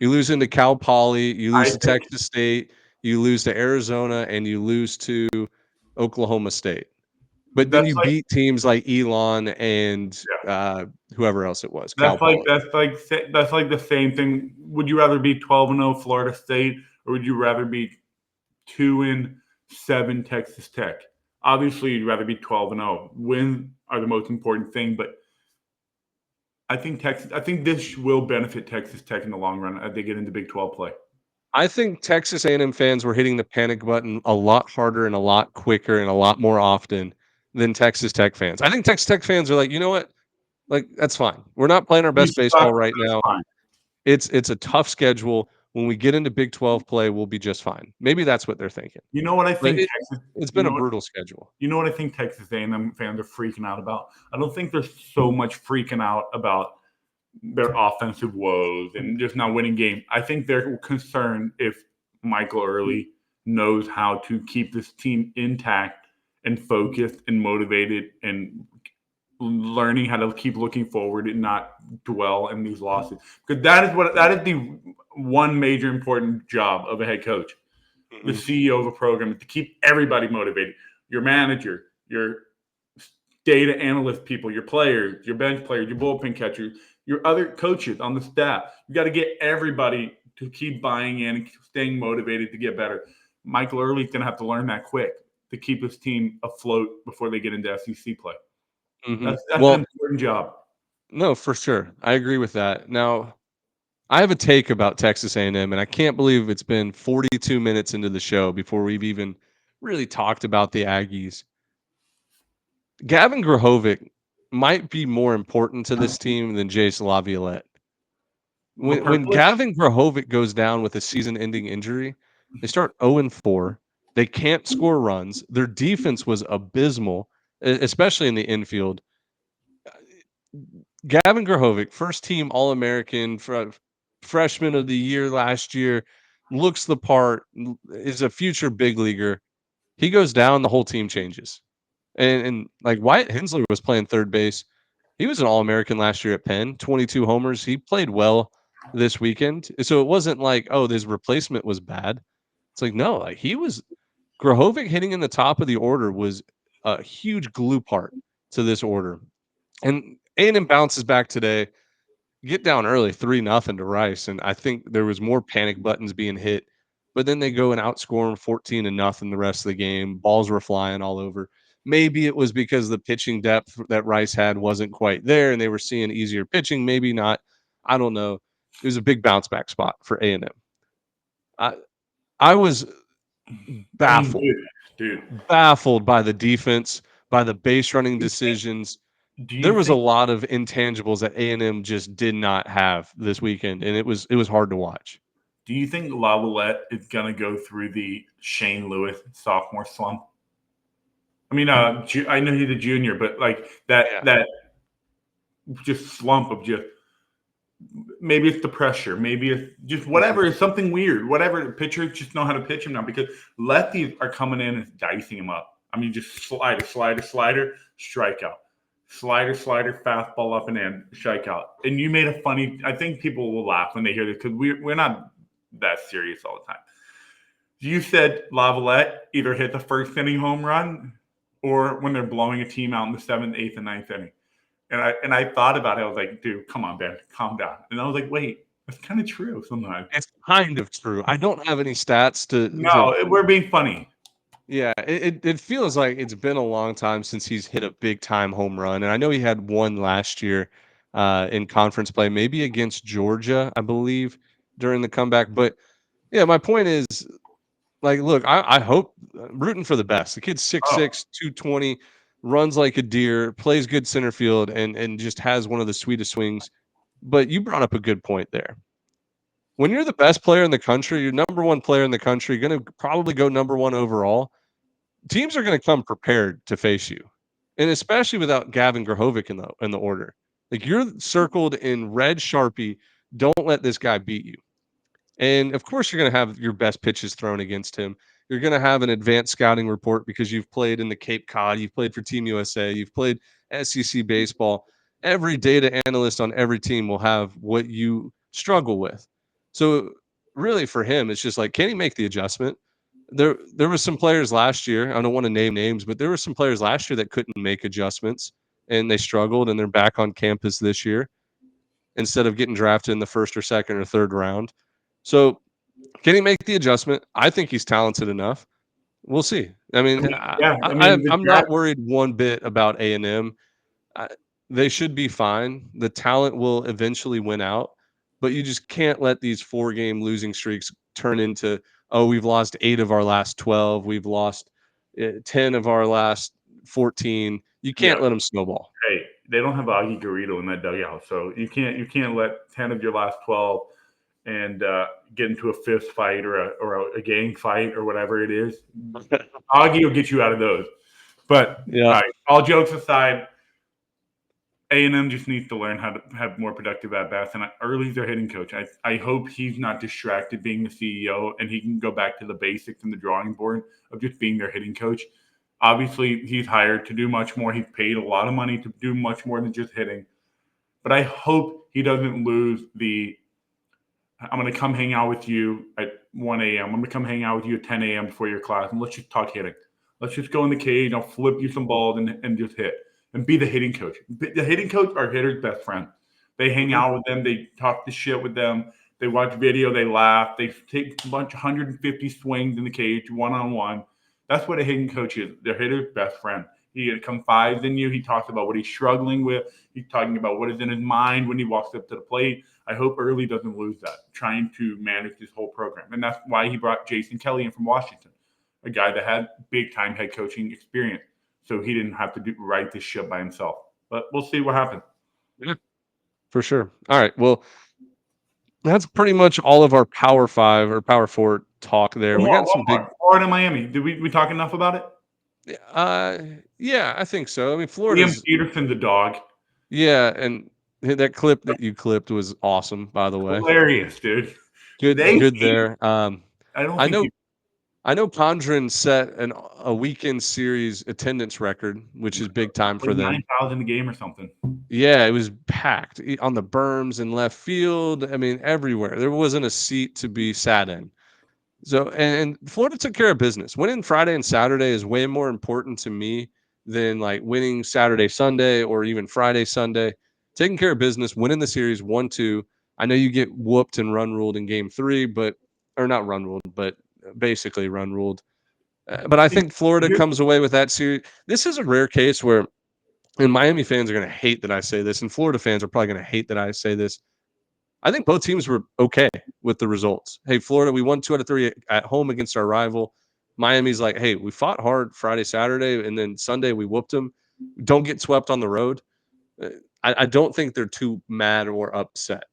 You lose into Cal Poly, you I lose to think Texas State, you lose to Arizona, and you lose to Oklahoma State. But then that's you like beat teams like Elon and whoever else it was, Cal that's like Poly. that's like the same thing. Would you rather be 12-0 Florida State, or would you rather be 2-7 Texas Tech? Obviously, you'd rather be 12-0. Wins are the most important thing, but I think this will benefit Texas Tech in the long run as they get into Big 12 play. I think Texas A&M fans were hitting the panic button a lot harder and a lot quicker and a lot more often than Texas Tech fans. I think Texas Tech fans are like, you know what? Like, that's fine. We're not playing our You best suck. baseball right That's now. fine. It's a tough schedule. When we get into Big 12 play, we'll be just fine. Maybe that's what they're thinking. You know what I But think Texas. it's You been a know what. brutal schedule. You know what I think Texas A&M fans are freaking out about? I don't think there's so much freaking out about their offensive woes and just not winning games. I think they're concerned if Michael Early knows how to keep this team intact and focused and motivated and learning how to keep looking forward and not dwell in these losses. Because that is the one major important job of a head coach, the Mhm. CEO of a program, is to keep everybody motivated. Your manager, your data analyst people, your players, your bench players, your bullpen catchers, your other coaches on the staff. You got to get everybody to keep buying in and staying motivated to get better. Michael Early's going to have to learn that quick to keep his team afloat before they get into SEC play. That's an Well, important job. no, for sure. I agree with that. Now, I have a take about Texas A&M, and I can't believe it's been 42 minutes into the show before we've even really talked about the Aggies. Gavin Grahovic might be more important to this team than Jace Laviolette. When Personally, Gavin Grahovic goes down with a season-ending injury, they start 0-4. They can't score runs. Their defense was abysmal, especially in the infield. Gavin Grahovic, first team All-American, freshman of the year last year, looks the part, is a future big leaguer. He goes down, the whole team changes. And like Wyatt Hensler was playing third base. He was an All-American last year at Penn, 22 homers. He played well this weekend. So it wasn't like, oh, his replacement was bad. It's like, no, like he was Grahovic hitting in the top of the order was a huge glue part to this order. And A&M bounces back today, get down early 3-0 to Rice. And I think there was more panic buttons being hit, but then they go and outscore them 14-0 the rest of the game. Balls were flying all over. Maybe it was because the pitching depth that Rice had wasn't quite there and they were seeing easier pitching. Maybe not. I don't know. It was a big bounce back spot for A&M. I, I was I mean, baffled, dude, baffled by the defense, by the base running decisions. do you There was a think lot of intangibles that A&M just did not have this weekend, and it was hard to watch. do you think Lavalette is gonna go through the Shane Lewis sophomore slump? I mean, I know he's a junior, but like Yeah. that just slump of just maybe it's the pressure, maybe it's just whatever, it's something weird, whatever. The pitchers just know how to pitch him now because lefties are coming in and dicing him up. I mean, just slider, strikeout, slider, fastball up and in, strikeout. And you made a funny. I think people will laugh when they hear this because we're not that serious all the time. You said Lavalette either hit the first inning home run or when they're blowing a team out in the seventh, eighth, and ninth inning. And I thought about it. I was like, dude, come on, Ben, calm down. And I was like, wait, that's kind of true sometimes. It's kind of true. I don't have any stats to No, we're being funny. yeah, it feels like it's been a long time since he's hit a big time home run. And I know he had one last year in conference play, maybe against Georgia, I believe, during the comeback. But yeah, my point is like, look, I hope rooting for the best. The kid's Oh, 6'6", 220, runs like a deer, plays good center field, and just has one of the sweetest swings. But you brought up a good point there. when you're the best player in the country, you're number one player in the country, you're going to probably go number one overall. Teams are going to come prepared to face you, and especially without Gavin Grahovic in the order. Like you're circled in red Sharpie. Don't let this guy beat you. And of course, you're going to have your best pitches thrown against him. You're going to have an advanced scouting report because you've played in the Cape Cod, you've played for Team USA, you've played SEC baseball. Every data analyst on every team will have what you struggle with. So, really, for him, it's just like, can he make the adjustment? There was some players last year. I don't want to name names, but there were some players last year that couldn't make adjustments and they struggled, and they're back on campus this year instead of getting drafted in the first or second or third round. So can he make the adjustment? I think he's talented enough. We'll see. I mean, I'm The not worried one bit about A&M. They should be fine. The talent will eventually win out, but you just can't let these 4-game losing streaks turn into, oh, we've lost 8 of our last 12. We've lost 10 of our last 14. You can't let them snowball. Hey, they don't have Augie Garrido in that dugout, so you can't let 10 of your last 12 and get into a fist fight or a gang fight or whatever it is. Augie will get you out of those. But all right, all jokes aside, A&M just needs to learn how to have more productive at-bats. And Early's their hitting coach. I hope he's not distracted being the CEO and he can go back to the basics and the drawing board of just being their hitting coach. Obviously, he's hired to do much more. He's paid a lot of money to do much more than just hitting. But I hope he doesn't lose I'm going to come hang out with you at 1 a.m. I'm going to come hang out with you at 10 a.m. before your class, and let's just talk hitting. Let's just go in the cage. I'll flip you some balls and just hit and be the hitting coach. The hitting coach are hitter's best friend. They hang out with them. They talk the shit with them. They watch video. They laugh. They take a bunch of 150 swings in the cage, one-on-one. That's what a hitting coach is. Their hitter's best friend. He confides in you. He talks about what he's struggling with. He's talking about what is in his mind when he walks up to the plate. I hope Early doesn't lose that, trying to manage this whole program. And that's why he brought Jason Kelly in from Washington, a guy that had big-time head coaching experience. So he didn't have to write this shit by himself. But we'll see what happens. Yeah, for sure. All right. Well, that's pretty much all of our Power 5 or Power 4 talk there. We got some big Florida, Miami. Did we talk enough about it? Yeah, I think so. I mean, Florida's Liam Peterson, the dog. Yeah, and that clip that you clipped was awesome, by the way. Hilarious, dude. Good there. I know Condren set a weekend series attendance record, which is big time for them. 9,000 a game or something. Yeah, it was packed on the berms in left field. I mean, everywhere. There wasn't a seat to be sat in. So, and Florida took care of business. Winning Friday and Saturday is way more important to me than like winning Saturday, Sunday, or even Friday, Sunday. Taking care of business, winning the series 1-2. I know you get whooped and run ruled in game 3, or not run ruled, but basically run ruled. But I think Florida comes away with that series. This is a rare case where, and Miami fans are going to hate that I say this, and Florida fans are probably going to hate that I say this. I think both teams were okay with the results. Hey, Florida, we won 2 out of 3 at home against our rival. Miami's like, hey, we fought hard Friday, Saturday, and then Sunday we whooped them. Don't get swept on the road. I don't think they're too mad or upset.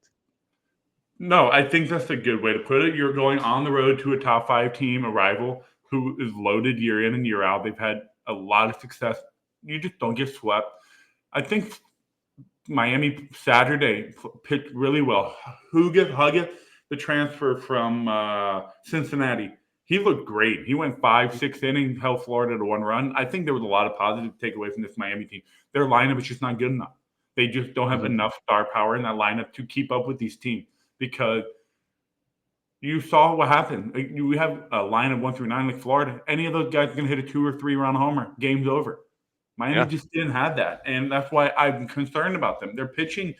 No, I think that's a good way to put it. You're going on the road to a top 5 team, a rival who is loaded year in and year out. They've had a lot of success. You just don't get swept. I think Miami Saturday pitched really well. Huggett, the transfer from Cincinnati, he looked great. He went 5-6 innings, held Florida to 1 run. I think there was a lot of positive to take away from this Miami team. Their lineup is just not good enough. They just don't have enough star power in that lineup to keep up with these teams because you saw what happened. We have a line of 1 through 9 like Florida. Any of those guys are going to hit a 2 or 3 run homer. Game's over. Miami just didn't have that, and that's why I'm concerned about them. Their pitching,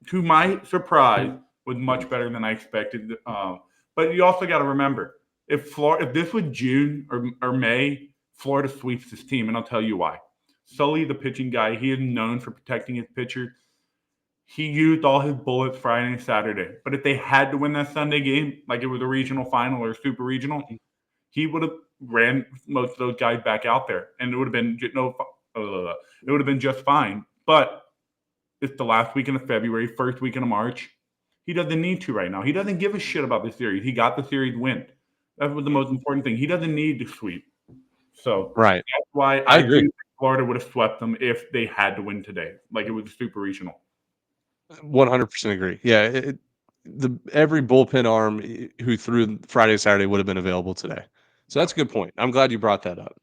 to my surprise, was much better than I expected. But you also got to remember, if this was June or May, Florida sweeps this team, and I'll tell you why. Sully, the pitching guy, he is known for protecting his pitcher. He used all his bullets Friday and Saturday. But if they had to win that Sunday game, like it was a regional final or a super regional, he would have ran most of those guys back out there, and it would have been just fine. But it's the last weekend of February, first weekend of March. He doesn't need to right now. He doesn't give a shit about the series. He got the series win. That was the most important thing. He doesn't need to sweep. So Right. that's why I I do agree. think Florida would have swept them if they had to win today. Like it was a super regional. 100% agree. Yeah, every bullpen arm who threw Friday, Saturday would have been available today. So that's a good point. I'm glad you brought that up.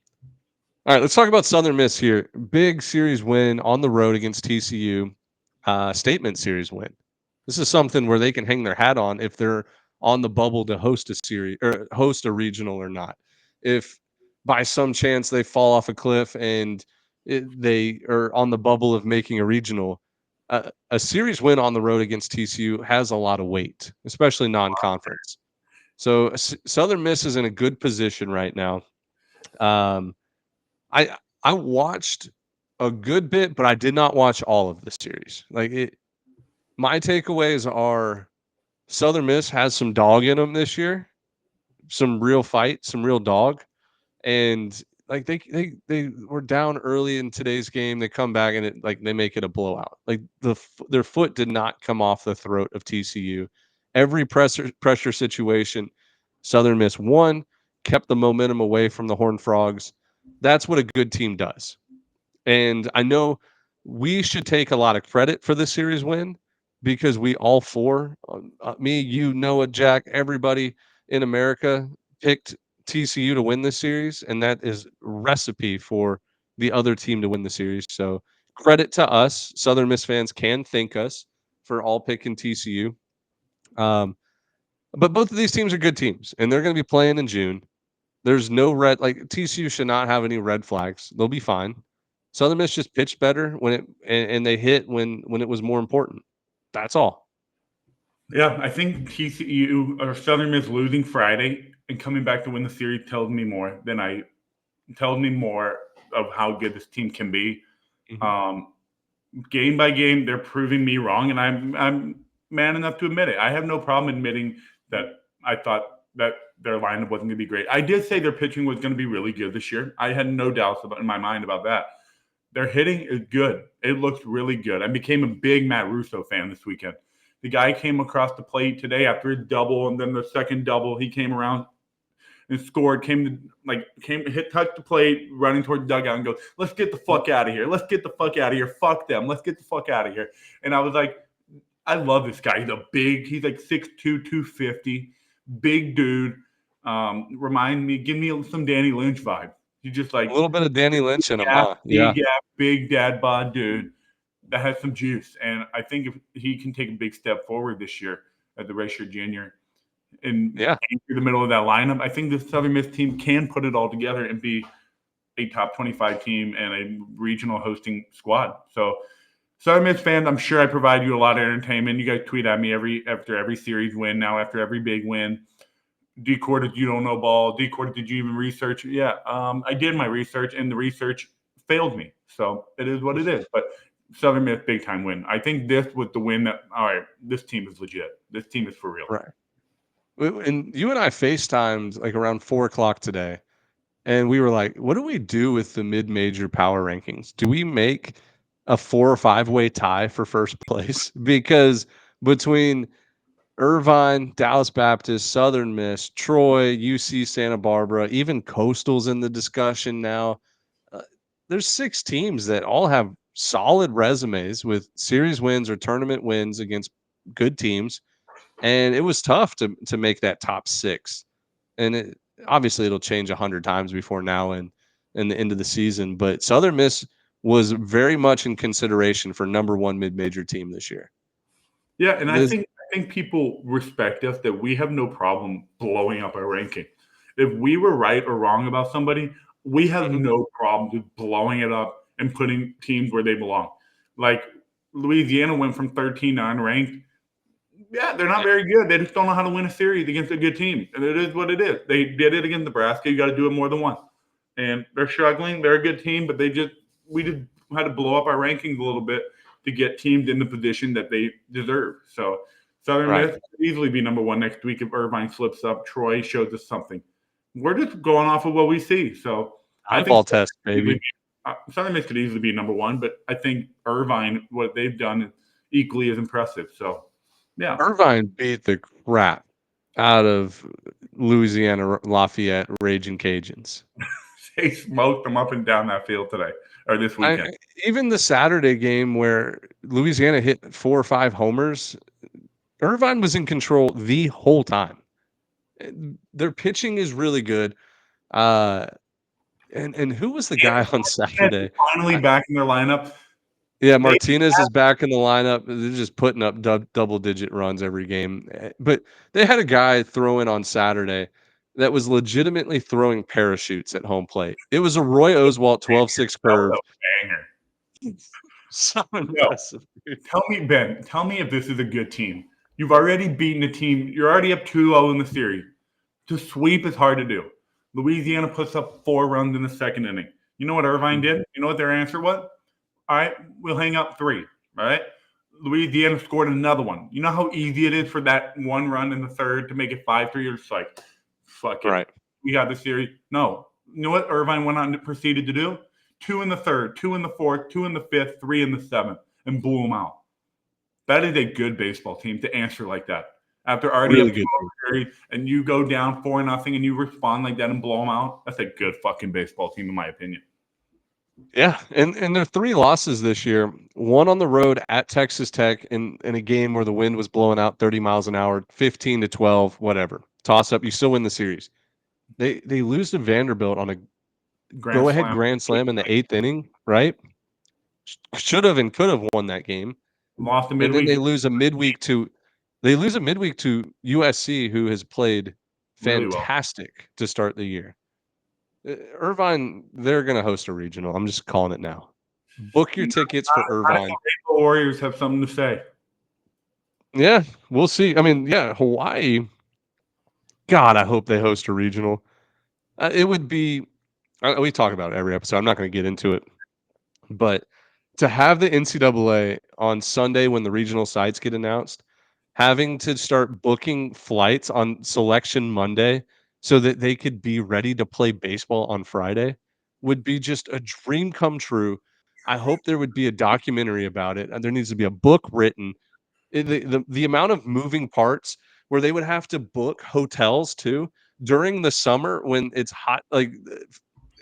All right, let's talk about Southern Miss here. Big series win on the road against TCU. Statement series win. This is something where they can hang their hat on if they're on the bubble to host a series or host a regional or not. If by some chance they fall off a cliff and they are on the bubble of making a regional, a series win on the road against TCU has a lot of weight, especially non-conference. So Southern Miss is in a good position right now. Um, I watched a good bit, but I did not watch all of the series. My takeaways are Southern Miss has some dog in them this year, some real fight, some real dog, and like they were down early in today's game. They come back and they make it a blowout. Like their foot did not come off the throat of TCU. Every pressure situation, Southern Miss won, kept the momentum away from the Horned Frogs. That's what a good team does. And I know we should take a lot of credit for the series win because we all four, me, you, Noah, Jack, everybody in America picked TCU to win this series, and that is recipe for the other team to win the series. So credit to us. Southern Miss fans can thank us for all picking TCU. But both of these teams are good teams, and they're going to be playing in June. There's no red like TCU should not have any red flags. They'll be fine. Southern Miss just pitched better when and they hit when it was more important. That's all. Yeah, I think TCU or Southern Miss losing Friday and coming back to win the series tells me more of how good this team can be. Mhm. Game by game, they're proving me wrong, and I'm man enough to admit it. I have no problem admitting that I thought that their lineup wasn't going to be great. I did say their pitching was going to be really good this year. I had no doubts in my mind about that. Their hitting is good. It looks really good. I became a big Matt Russo fan this weekend. The guy came across the plate today after his double, and then the second double, he came around and scored, touched the plate, running toward the dugout and goes, let's get the fuck out of here. Let's get the fuck out of here. Fuck them. Let's get the fuck out of here. And I was like, I love this guy. He's like 6'2", 250, big dude. Give me some Danny Lynch vibe. He's just A like little bit of Danny Lynch in him, huh? Yeah. big dad bod dude that has some juice. And I think if he can take a big step forward this year at the redshirt junior, and Yeah. through the middle of that lineup, I think the Southern Miss team can put it all together and be a top 25 team and a regional hosting squad. So, Southern Miss fans, I'm sure I provide you a lot of entertainment. You guys tweet at me after every series win, now after every big win. D-Court, did you don't know ball? D-Court, did you even research? Yeah, I did my research, and the research failed me. So it is what it is. But Southern Miss, big time win. I think this was the win that, all right, this team is legit. This team is for real. Right. And you and I FaceTimed like around 4 o'clock today, and we were like, "What do we do with the mid-major power rankings? Do we make a 4 or 5-way tie for first place?" Because between Irvine, Dallas Baptist, Southern Miss, Troy, UC Santa Barbara, even Coastal's in the discussion now. Uh, there's 6 teams that all have solid resumes with series wins or tournament wins against good teams, and it was tough to make that top 6. And obviously it'll change 100 times before now and the end of the season, but Southern Miss was very much in consideration for number 1 mid-major team this year. Yeah, and This I think people respect us that we have no problem blowing up our ranking. If we were right or wrong about somebody, we have Mhm. no problem just blowing it up and putting teams where they belong. Like Louisiana went from 13 to unranked. Yeah, they're not Yeah, very good. They just don't know how to win a series against a good team. And it is what it is. They did it against Nebraska. You got to do it more than once. And they're struggling. They're a good team, but we just had to blow up our rankings a little bit to get teams in the position that they deserve. So Southern right. Miss could easily be number one next week if Irvine slips up. Troy shows us something. We're just going off of what we see. So I think Eyeball test, baby. Southern Miss could easily be number one, but I think Irvine, what they've done, is equally as impressive. So Yeah. Irvine beat the crap out of Louisiana Lafayette Raging Cajuns. They smoked them up and down that field today or this weekend. Even the Saturday game where Louisiana hit 4 or 5 homers, Irvine was in control the whole time. Their pitching is really good. And who was the guy on Saturday? Finally back in their lineup. Yeah, Martinez is back in the lineup. They're just putting up double-digit runs every game. But they had a guy throwing on Saturday that was legitimately throwing parachutes at home plate. It was a Roy Oswalt 12-6 That was curve. a banger. So No, impressive, dude. tell me, Ben, tell me if this is a good team. You've already beaten a team. You're already up 2-0 in the series. To sweep is hard to do. Louisiana puts up 4 runs in the second inning. You know what Irvine did? You know what their answer was? All right, we'll hang up 3. All right. Louisiana scored another one. You know how easy it is for that one run in the third to make it 5-3? You're just like, fuck it. Right. We got the series. No. You know what Irvine went on to proceeded to do? 2 in the third, 2 in the fourth, 2 in the fifth, 3 in the seventh, and blew them out. That is a good baseball team to answer like that. After already Really up good. series and you go down 4-0 and you respond like that and blow them out, that's a good fucking baseball team in my opinion. Yeah, and their 3 losses this year, one on the road at Texas Tech in a game where the wind was blowing out 30 miles an hour, 15-12, whatever. Toss up, you still win the series. They lose to Vanderbilt on a go-ahead grand slam in the 8th inning, right? Should have and could have won that game. Lost a And then midweek. they lose a midweek to USC, who has played Really well. fantastic to start the year. Irvine, they're going to host a regional. I'm just calling it now. Book your tickets for Irvine. The Warriors have something to say. Yeah, we'll see. I mean, yeah, Hawaii. God, I hope they host a regional. It would be. We talk about it every episode. I'm not going to get into it, but to have the NCAA on Sunday when the regional sites get announced, having to start booking flights on selection Monday so that they could be ready to play baseball on Friday would be just a dream come true. I hope there would be a documentary about it, and there needs to be a book written. The amount of moving parts where they would have to book hotels too during the summer when it's hot, like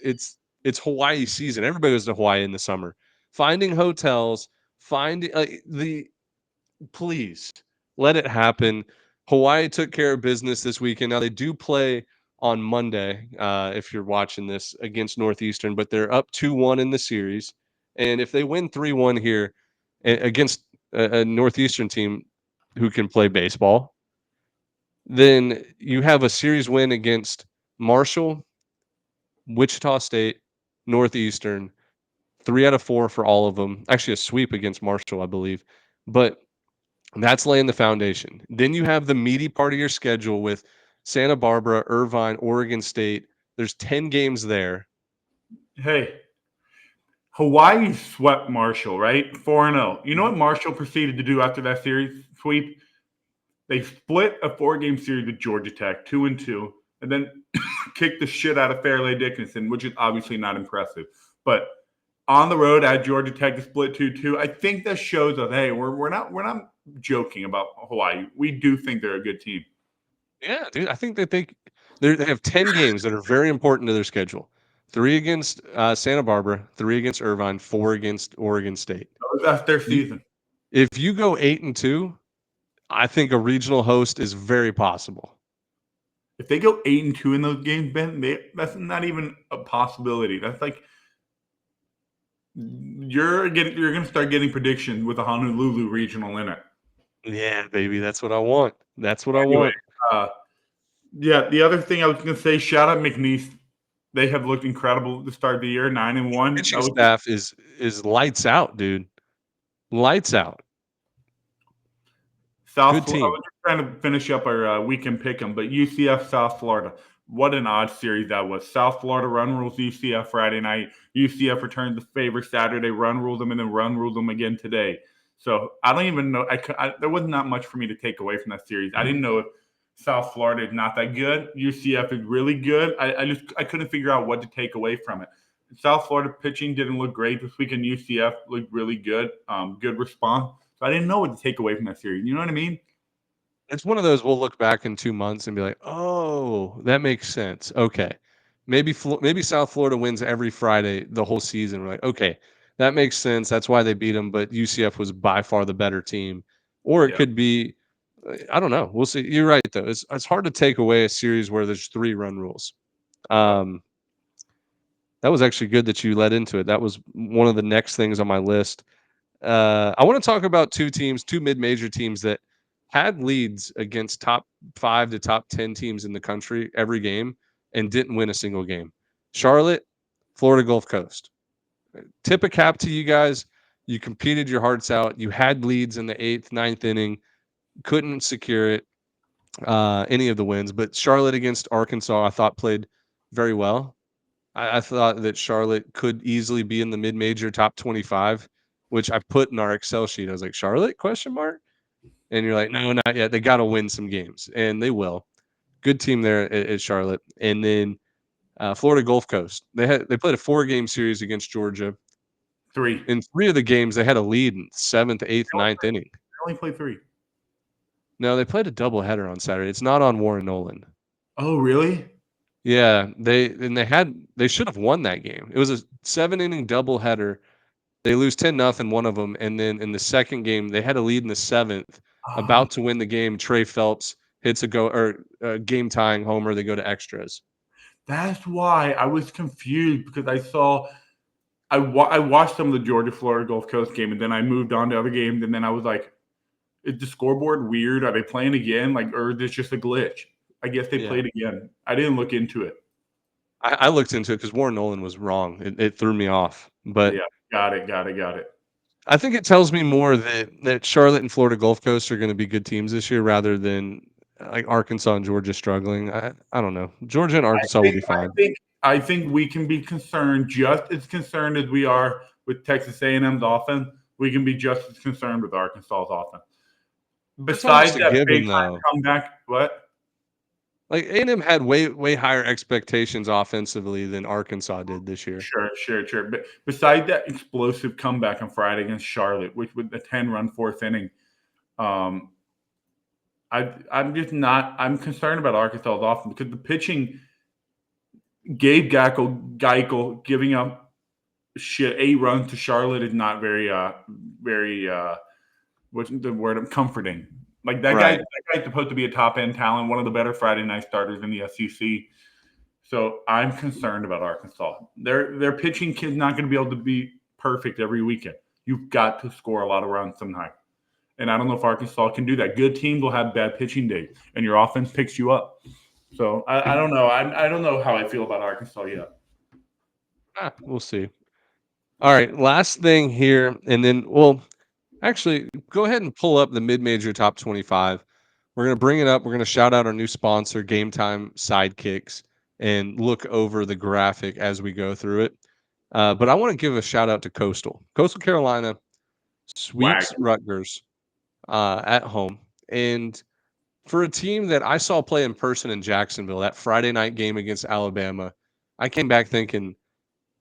it's Hawaii season. Everybody goes to Hawaii in the summer. Finding hotels, finding the please let it happen. Hawaii took care of business this weekend. Now they do play on Monday, if you're watching this, against Northeastern, but they're up 2-1 in the series. And if they win 3-1 here against a Northeastern team who can play baseball, then you have a series win against Marshall, Wichita State, Northeastern, 3 out of 4 for all of them. Actually, a sweep against Marshall, I believe. But that's laying the foundation. Then you have the meaty part of your schedule with Santa Barbara, Irvine, Oregon State. There's 10 games there. Hey, Hawaii swept Marshall, right? 4-0. You know what Marshall proceeded to do after that series sweep? They split a 4-game series with Georgia Tech, 2-2, and then kicked the shit out of Fairleigh Dickinson, which is obviously not impressive. But on the road at Georgia Tech to split 2-2, I think that shows us, hey, we're not joking about Hawaii. We do think they're a good team. Yeah, dude. I think that they have 10 games that are very important to their schedule. 3 against Santa Barbara, 3 against Irvine, 4 against Oregon State. That's their season. If you go 8-2, I think a regional host is very possible. If they go 8-2 in those games, Ben, that's not even a possibility. That's like you're going to start getting predictions with a Honolulu regional in it. Yeah, baby, that's what I want. That's what Anyway, I want. Yeah, the other thing I was going to say, shout out McNeese. They have looked incredible to start the year, 9-1. Pitching staff is lights out, dude. Lights out. Good team. I was just trying to finish up our weekend pick'em, but UCF South Florida. What an odd series that was. South Florida run rules UCF Friday night. UCF returns the favor Saturday, run ruled them, and then run ruled them again today. So I don't even know. There was not much for me to take away from that series. I didn't know if South Florida is not that good. UCF is really good. I couldn't figure out what to take away from it. South Florida pitching didn't look great this weekend. UCF looked really good. Good response. So I didn't know what to take away from that series. You know what I mean? It's one of those we'll look back in 2 months and be like, "Oh, that makes sense. Okay. Maybe South Florida wins every Friday the whole season." We're like, "Okay, that makes sense. That's why they beat them, but UCF was by far the better team." Or it Yeah. could be I don't know. We'll see. You're right though. It's hard to take away a series where there's 3 run rules. Yep. Um, that was actually good that you led into it. That was one of the next things on my list. I want to talk about 2 mid-major teams that had leads against top 5 to top 10 teams in the country every game and didn't win a single game. Charlotte, Florida Gulf Coast. Tip a cap to you guys. You competed your hearts out. You had leads in the 8th, ninth inning, couldn't secure it, any of the wins. But Charlotte against Arkansas, I thought played very well. I thought that Charlotte could easily be in the mid-major top 25, which I put in our Excel sheet. I was like, Charlotte? Question mark. And you're like, no, not yet. They got to win some games, and they will. Good team there at Charlotte. And then Florida Gulf Coast. They played a 4-game series against Georgia. 3. In 3 of the games, they had a lead in 7th, 8th, They only ninth inning. they only play 3. No, they played a doubleheader on Saturday. It's not on Warren Nolan. Oh, really? Yeah, they should have won that game. It was a 7-inning doubleheader. They lose 10-0 one of them, and then in the second game, they had a lead in the 7th, Oh, about to win the game. Trey Phelps hits a game tying homer. They go to extras. that's why I was confused because I watched some of the Georgia Florida Gulf Coast game, and then I moved on to other games, and then I was like, is the scoreboard weird? Are they playing again? Like, or is this just a glitch? I guess they Yeah, played again. I didn't look into it. I looked into it because Warren Nolan was wrong. It threw me off, but Yeah, got it. I think it tells me more that Charlotte and Florida Gulf Coast are going to be good teams this year, rather than like Arkansas and Georgia struggling. I don't know. Georgia and I Arkansas will think be I fine. think I think we can be concerned, just as concerned as we are with Texas A&M's offense. We can be just as concerned with Arkansas's offense. That's almost Besides a that given, big time though. comeback, what? Like A&M had way higher expectations offensively than Arkansas did this year. Sure. But besides that explosive comeback on Friday against Charlotte, which with the 10-run fourth inning, um, I'm just not. I'm concerned about Arkansas's offense because the pitching, Gabe Geichel giving up 8 runs to Charlotte is not very what's the word? I'm comforting. Like Right. that guy's supposed to be a top end talent, one of the better Friday night starters in the SEC. So I'm concerned about Arkansas. Their pitching kid's not going to be able to be perfect every weekend. You've got to score a lot of runs sometime. And I don't know if Arkansas can do that. Good teams will have bad pitching days, and your offense picks you up. So I don't know. I don't know how I feel about Arkansas yet. We'll see. All right, last thing here, and then we'll actually go ahead and pull up the mid-major top 25. We're going to bring it up. We're going to shout out our new sponsor, Game Time Sidekicks, and look over the graphic as we go through it. But I want to give a shout out to Coastal. Coastal Carolina sweeps Wagon. Rutgers at home. And for a team that I saw play in person in Jacksonville, that Friday night game against Alabama, I came back thinking,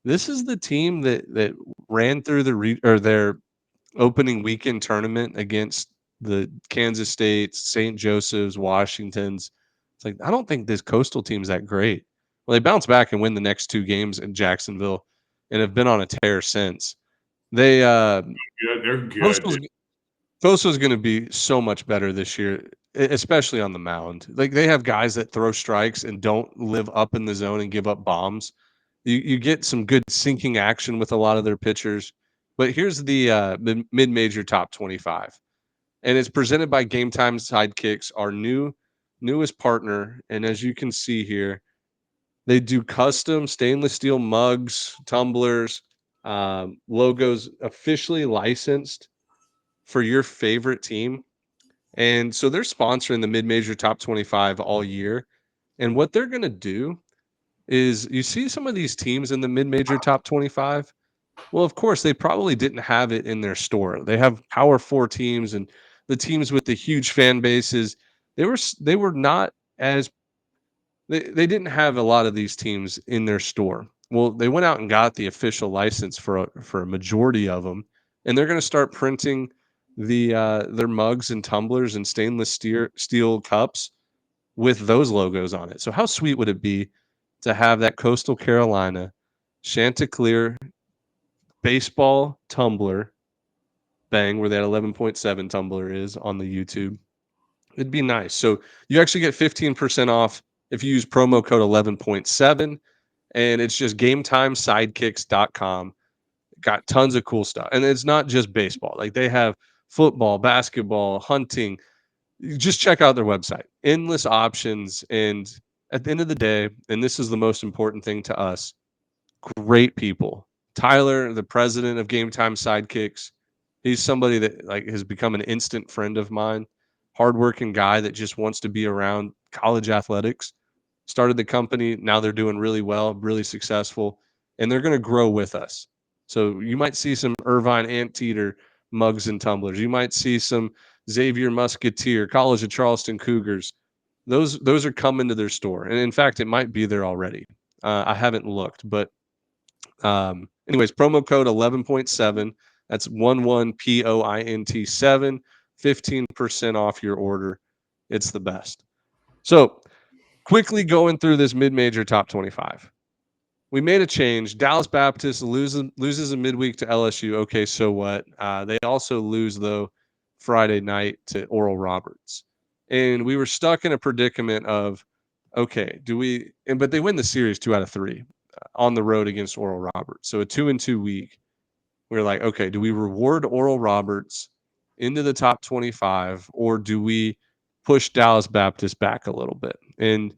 this is the team that ran through their opening weekend tournament against the Kansas State, St. Joseph's, Washington's. It's like, I don't think this Coastal team's that great. Well, they bounce back and win the next 2 games in Jacksonville and have been on a tear since. They Good. They're good, Coastal's dude. Coastal's going to be so much better this year, especially on the mound. Like they have guys that throw strikes and don't live up in the zone and give up bombs. You get some good sinking action with a lot of their pitchers. But here's the mid-major top 25, and it's presented by Game Time Sidekicks, our newest partner. And as you can see here, they do custom stainless steel mugs, tumblers, logos officially licensed for your favorite team. And so they're sponsoring the mid-major top 25 all year. And what they're going to do is you see some of these teams in the mid-major top 25. Well, of course, they probably didn't have it in their store. They have Power 4 teams and the teams with the huge fan bases. They were not as they didn't have a lot of these teams in their store. Well, they went out and got the official license for a majority of them, and they're going to start printing their mugs and tumblers and stainless steel cups with those logos on it. So how sweet would it be to have that Coastal Carolina Chanticleer baseball tumbler, bang, where that 11.7 tumbler is on the YouTube? It'd be nice. So you actually get 15% off if you use promo code 11.7, and it's just gametimesideKicks.com. Got tons of cool stuff. And it's not just baseball. Like they have football, basketball, hunting. You just check out their website. Endless options. And at the end of the day, and this is the most important thing to us, great people. Tyler, the president of Game Time Sidekicks, he's somebody that like has become an instant friend of mine. Hardworking guy that just wants to be around college athletics. Started the company. Now they're doing really well, really successful, and they're going to grow with us. So you might see some Irvine Anteater mugs and tumblers. You might see some Xavier Musketeer, College of Charleston Cougars. Those are coming to their store, and in fact, it might be there already. I haven't looked, but anyways, promo code 11.7. That's 11POINT7, 15% off your order. It's the best. So quickly going through this mid-major top 25. We made a change. Dallas Baptist loses a midweek to LSU. Okay, so what? They also lose, though, Friday night to Oral Roberts. And we were stuck in a predicament of, okay, but they win the series 2 out of 3 on the road against Oral Roberts. So a 2-2 week. We were like, okay, do we reward Oral Roberts into the top 25, or do we push Dallas Baptist back a little bit? And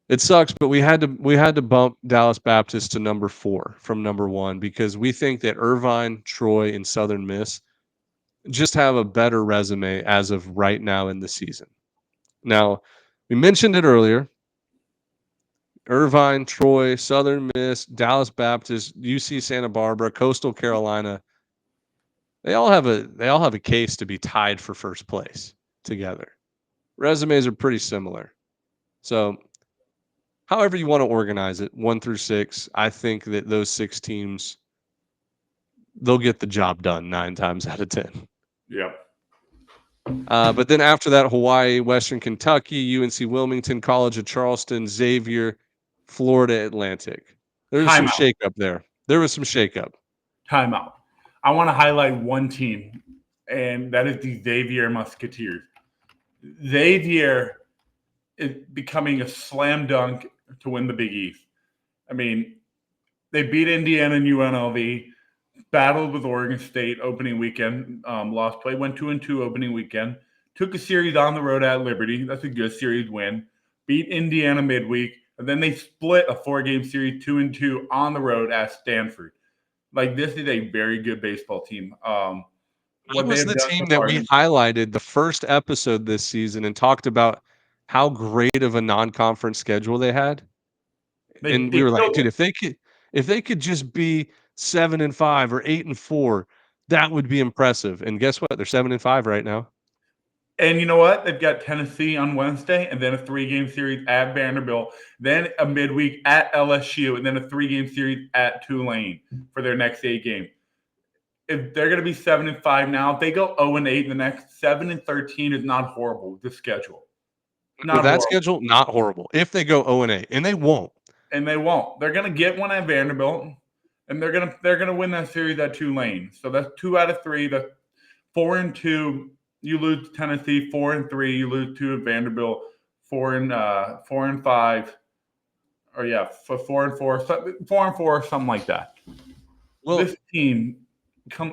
it sucks, but we had to bump Dallas Baptist to number 4 from number 1 because we think that Irvine, Troy, and Southern Miss just have a better resume as of right now in the season. Now, we mentioned it earlier. Irvine, Troy, Southern Miss, Dallas Baptist, UC Santa Barbara, Coastal Carolina, they all have a case to be tied for first place together. Resumes are pretty similar. So however you want to organize it, 1 through 6, I think that those 6 teams, they'll get the job done 9 times out of 10. Yep. But then after that, Hawaii, Western Kentucky, UNC Wilmington, College of Charleston, Xavier, Florida Atlantic. There was some shakeup there. Timeout. I want to highlight one team, and that is the Xavier Musketeers. Xavier is becoming a slam dunk to win the Big East. I mean, they beat Indiana and UNLV, battled with Oregon State opening weekend, lost play, went 2-2 opening weekend, took a series on the road at Liberty. That's a good series win. Beat Indiana midweek, and then they split a 4-game series 2-2 on the road at Stanford. Like, this is a very good baseball team. That was the team that we highlighted the first episode this season and talked about how great of a non-conference schedule they had. And we were like, dude, if they could just be 7-5 or 8-4, that would be impressive. And guess what? They're 7-5 right now. And you know what? They've got Tennessee on Wednesday, and then a 3-game series at Vanderbilt, then a midweek at LSU, and then a 3-game series at Tulane for their next 8 games. If they're going to be 7-5 now, if they go 0-8 the next, 7-13 is not horrible with the schedule. With that schedule, not horrible. If they go 0-8, and they won't. And they won't. They're going to get one at Vanderbilt, and they're going to win that series at Tulane. So that's 2 out of 3. That's 4-2. You lose to Tennessee. 4-3. You lose to Vanderbilt. 4-5. Or yeah, 4-4. 4-4, something like that. Well, this team,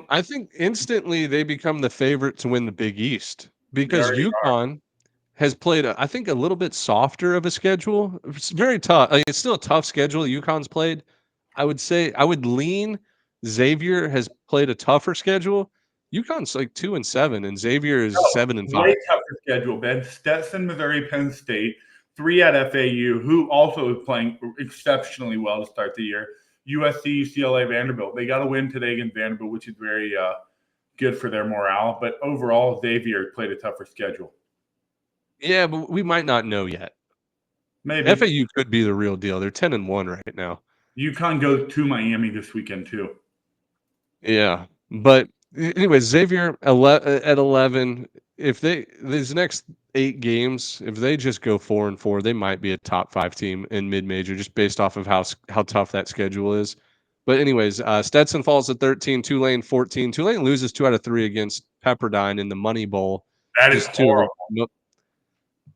I think instantly they become the favorite to win the Big East because UConn has played, I think, a little bit softer of a schedule. It's very tough. I mean, it's still a tough schedule UConn's played. I would say I would lean Xavier has played a tougher schedule. UConn's like 2-7, and Xavier is 7-5. Way tougher schedule, Ben. Stetson, Missouri, Penn State, 3 at FAU, who also is playing exceptionally well to start the year. USC, UCLA, Vanderbilt. They got to win today against Vanderbilt, which is very good for their morale. But overall, Xavier played a tougher schedule. Yeah, but we might not know yet. Maybe FAU could be the real deal. They're 10-1 right now. UConn goes to Miami this weekend too. Yeah, but Anyways, Xavier at 11. If they these next 8 games, if they just go 4-4, they might be a top 5 team in mid major, just based off of how tough that schedule is. But anyways, Stetson falls at 13, Tulane 14. Tulane loses 2 out of 3 against Pepperdine in the Money Bowl. That is Just two, horrible.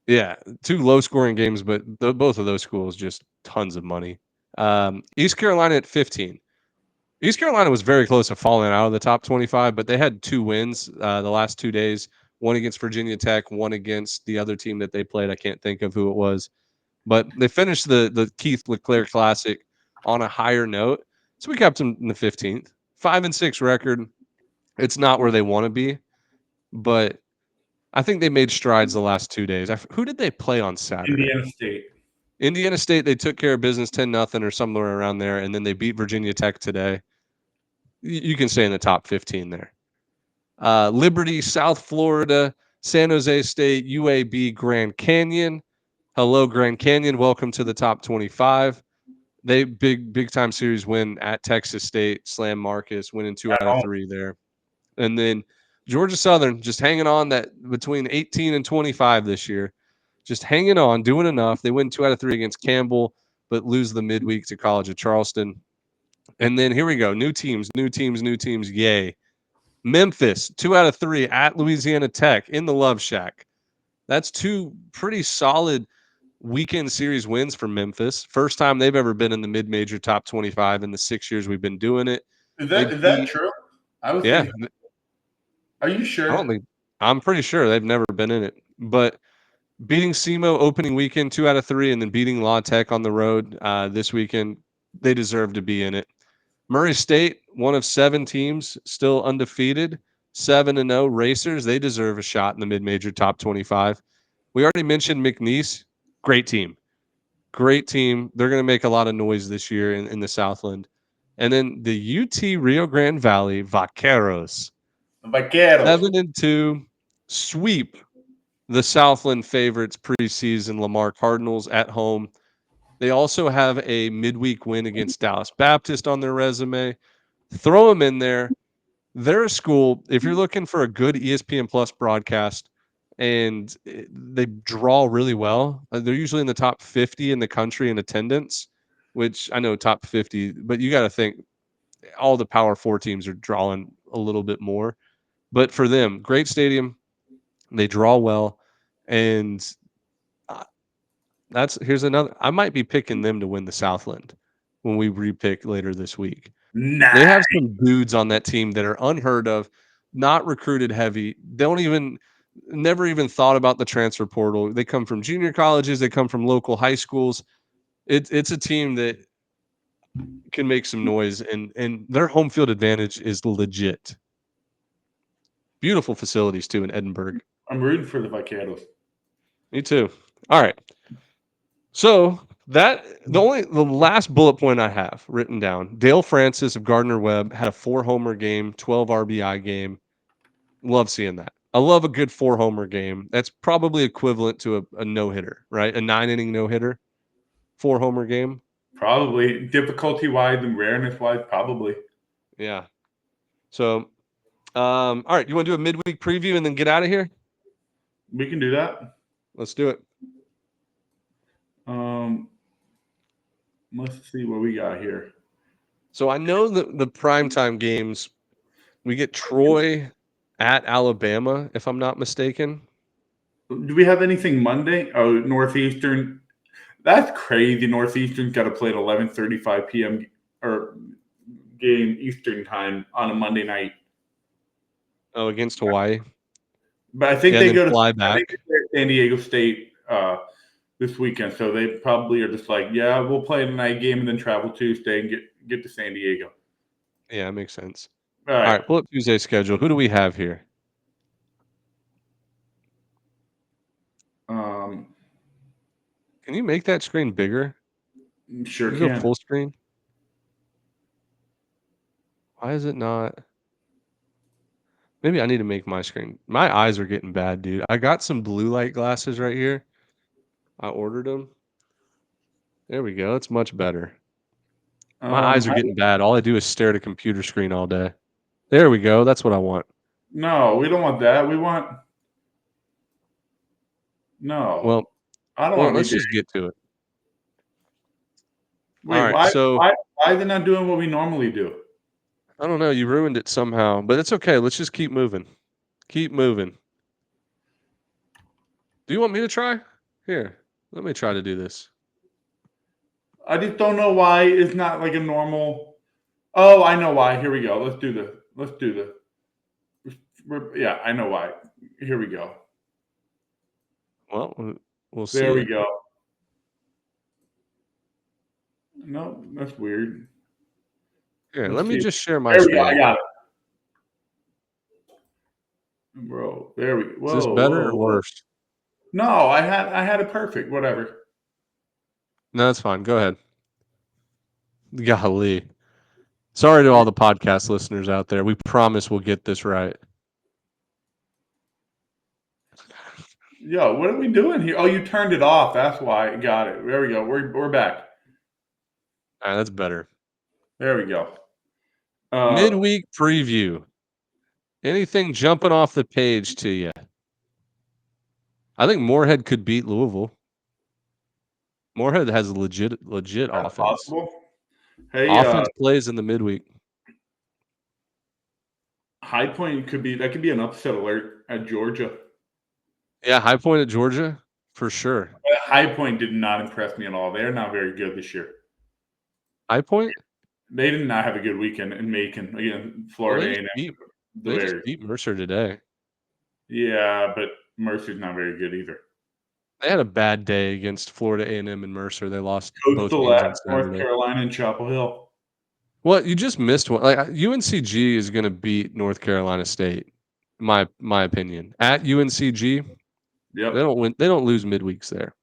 yeah, 2 low scoring games, but both of those schools just tons of money. East Carolina at 15. East Carolina was very close to falling out of the top 25, but they had 2 wins the last 2 days. One against Virginia Tech, one against the other team that they played. I can't think of who it was, but they finished the Keith LeClaire Classic on a higher note, so we kept them in the 15th. 5-6 record. It's not where they want to be, but I think they made strides the last 2 days. Who did they play on Saturday? Indiana State. Indiana State. They took care of business 10-0 or somewhere around there, and then they beat Virginia Tech today. You can stay in the top 15 there. Liberty, South Florida, San Jose State, UAB, Grand Canyon. Hello, Grand Canyon. Welcome to the top 25. They big time series win at Texas State, slam Marcus, winning two At out of home. three there. And then Georgia Southern just hanging on that between 18 and 25 this year. Just hanging on, doing enough. They win 2 out of 3 against Campbell, but lose the midweek to College of Charleston. And then here we go. New teams, new teams, new teams. Yay. Memphis, 2 out of 3 at Louisiana Tech in the Love Shack. That's 2 pretty solid weekend series wins for Memphis. First time they've ever been in the mid-major top 25 in the 6 years we've been doing it. Is They that beat, true? I was yeah, thinking. Are you I don't sure? think, I'm pretty sure they've never been in it. But beating SEMO opening weekend, 2 out of 3, and then beating La Tech on the road this weekend, they deserve to be in it. Murray State, one of 7 teams still undefeated, 7-0 Racers. They deserve a shot in the mid-major top 25. We already mentioned McNeese. Great team. Great team. They're going to make a lot of noise this year in the Southland. And then the UT Rio Grande Valley Vaqueros, Vaqueros. 7-2, sweep the Southland favorites preseason Lamar Cardinals at home. They also have a midweek win against Dallas Baptist on their resume. Throw them in there. They're a school. If you're looking for a good ESPN Plus broadcast, and they draw really well, they're usually in the top 50 in the country in attendance, which I know top 50, but you got to think all the Power Four teams are drawing a little bit more. But for them, great stadium. They draw well, and uh, here's another. I might be picking them to win the Southland when we repick later this week. They Nah. have some dudes on that team that are unheard of, not recruited heavy. Don't even never even thought about the transfer portal. They come from junior colleges, they come from local high schools. It's a team that can make some noise, and their home field advantage is legit. Beautiful facilities too in Edinburgh. I'm rooting for the Vaqueros. Me too. All right. So the last bullet point I have written down, Dale Francis of Gardner Webb had a 4-homer game, 12 RBI game. Love seeing that. I love a good 4-homer game. That's probably equivalent to a no-hitter, right? A 9-inning no-hitter, 4-homer game. Probably difficulty wise and rareness wise, probably. Yeah. So, all right. You want to do a midweek preview and then get out of here? We can do that. Let's do it. Let's see what we got here. So I know the primetime games, we get Troy at Alabama, if I'm not mistaken. Do we have anything Monday? Oh, Northeastern. That's crazy. Northeastern's got to play at 11:35 p.m. or game Eastern time on a Monday night. Oh, against Hawaii. But I think Yeah, they and then go to fly I think back. they play at San Diego State this weekend, so they probably are just like, yeah, we'll play a night game and then travel Tuesday and get to San Diego. Yeah, that makes sense. All All right. right, pull up Tuesday's schedule. Who do we have here? Can you make that screen bigger? Sure You go can. full screen. Why is it not? Maybe I need to make my screen. My eyes are getting bad, dude. I got some blue light glasses right here. I ordered them. There we go. It's much better. My eyes are I, getting bad. All I do is stare at a computer screen all day. There we go. That's what I want. No, we don't want that. We want no. Well, I don't well, want to let's be big. just get to it. All Wait, right. So why are they not doing what we normally do? I don't know. You ruined it somehow, but it's okay. Let's just keep moving. Keep moving. Do you want me to try? Here, let me try to do this. I just don't know why it's not like a normal. Oh, I know why. Here we go. Let's do the. Let's do the. Yeah, I know why. Here we go. Well, we'll There we see. go. No, that's weird. Here, Let's let me see. just share my There we go. I screen. got it, bro. There we. Is this Whoa, better whoa, or whoa. worse? No, I had it perfect. Whatever. No, that's fine. Go ahead. Golly. Sorry to all the podcast listeners out there. We promise we'll get this right. Yo, what are we doing here? Oh, you turned it off. That's why. Got it. There we go. We're back. All right, that's better. There we go. Uh, Midweek preview. Anything jumping off the page to you? I think Moorhead could beat Louisville. Moorhead has legit that's offense. possible. Hey, Offense plays in the midweek. High Point could be an upset alert at Georgia. Yeah, High Point at Georgia for sure. High Point did not impress me at all. They're not very good this year. High Point. They did not have a good weekend in Macon against Well, Florida A&M. The they just Bears. beat Mercer today. Yeah, but Mercer's not very good either. They had a bad day against Florida A&M and Mercer. They lost both Coastal games at on North Saturday. Carolina and Chapel Hill. Well, you just missed one. Like UNCG is going to beat North Carolina State. My opinion. At UNCG, Yep. they don't win. They don't lose midweeks there.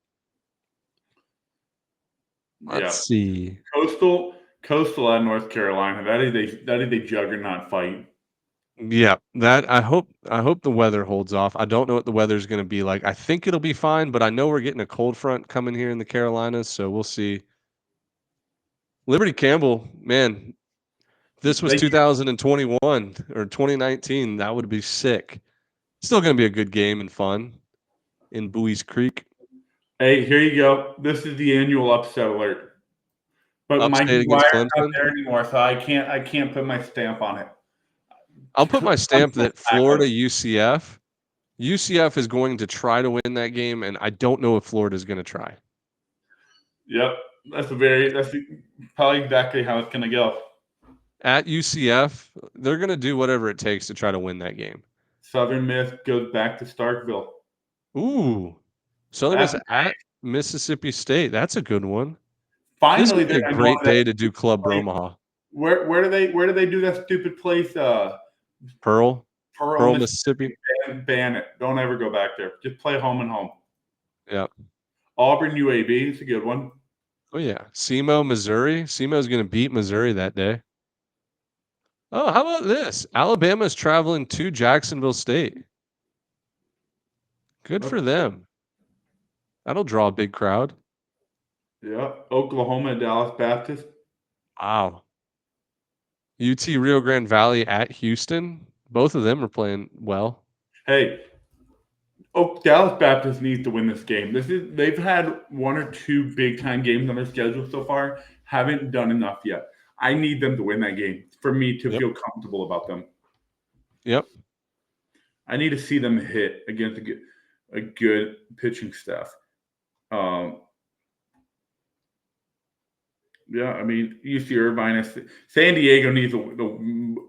Let's Yeah. see. Coastal at North Carolina. That is a juggernaut fight. Yeah, that I hope the weather holds off. I don't know what the weather's going to be like. I think it'll be fine, but I know we're getting a cold front coming here in the Carolinas, so we'll see. Liberty Campbell, man, if this was They 2021 or 2019, that would be sick. Still going to be a good game and fun in Bowie's Creek. Hey, here you go. This is the annual upset alert. But Mike Upstate against McGuire's not Clemson. there anymore, so I can't put my stamp on it. I'll put my stamp Clemson's that Florida UCF. UCF is going to try to win that game, and I don't know if Florida is going to try. Yep, that's probably exactly how it's gonna go. At UCF, they're going to do whatever it takes to try to win that game. Southern Miss goes back to Starkville. Ooh, Southern That's Miss at Mississippi State. That's a good one. This finally would be they're a gonna go great to that day to do Club place. Bromaha. Where do they do that stupid place? Pearl, Pearl, Mississippi. ban it. Don't ever go back there. Just play home and home. Yeah. Auburn UAB, it's a good one. Oh yeah. SEMO, Missouri. SEMO's going to beat Missouri that day. Oh, how about this? Alabama's traveling to Jacksonville State. Good for them. That'll draw a big crowd. Yeah, Oklahoma and Dallas Baptist. Wow. UT Rio Grande Valley at Houston. Both of them are playing well. Hey, Dallas Baptist needs to win this game. They've had one or two big time games on their schedule so far. Haven't done enough yet. I need them to win that game for me to feel comfortable about them. Yep. I need to see them hit against a good pitching staff. Yeah, I mean, UC Irvine. San Diego needs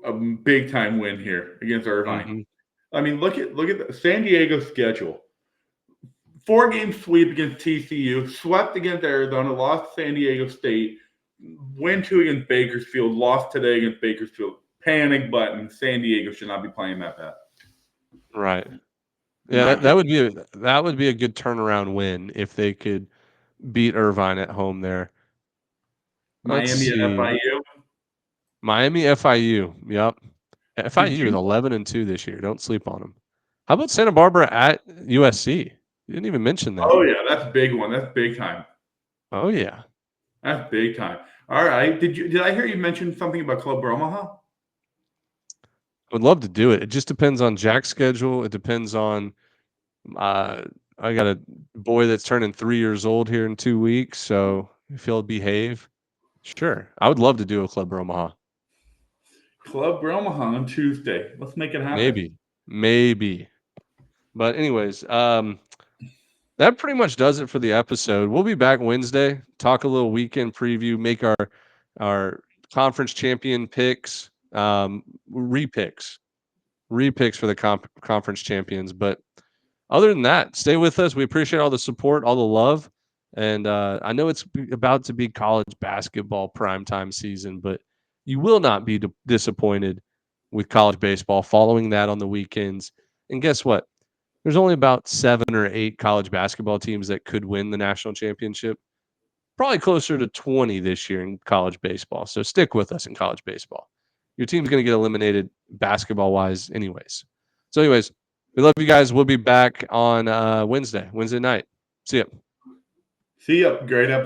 a big time win here against Irvine. Mm-hmm. I mean, look at the San Diego schedule. 4-game sweep against TCU, swept against Arizona, lost to San Diego State, win 2 against Bakersfield, lost today against Bakersfield. Panic button. San Diego should not be playing that bad. Right. Yeah, that would be a good turnaround win if they could beat Irvine at home there. Let's Miami see. at FIU. Miami FIU. Yep. FIU is you- 11-2 this year. Don't sleep on them. How about Santa Barbara at USC? You didn't even mention that. Oh yeah, that's a big one. That's big time. Oh yeah. That's big time. All right. Did I hear you mention something about Club Bromaha? would love to do it. It just depends on Jack's schedule. It depends on I got a boy that's turning 3 years old here in 2 weeks, so if he'll behave, sure. I would love to do a Club Omaha. Club Omaha on Tuesday. Let's make it happen. Maybe. But anyways, that pretty much does it for the episode. We'll be back Wednesday, talk a little weekend preview, make our conference champion picks, repicks for the conference champions. But other than that, stay with us. We appreciate all the support, all the love. And I know it's about to be college basketball primetime season, but you will not be disappointed with college baseball following that on the weekends. And guess what? There's only about 7 or 8 college basketball teams that could win the national championship. Probably closer to 20 this year in college baseball. So stick with us in college baseball. Your team's going to get eliminated basketball-wise anyways. So anyways, we love you guys. We'll be back on Wednesday night. See ya. See ya. Great episode.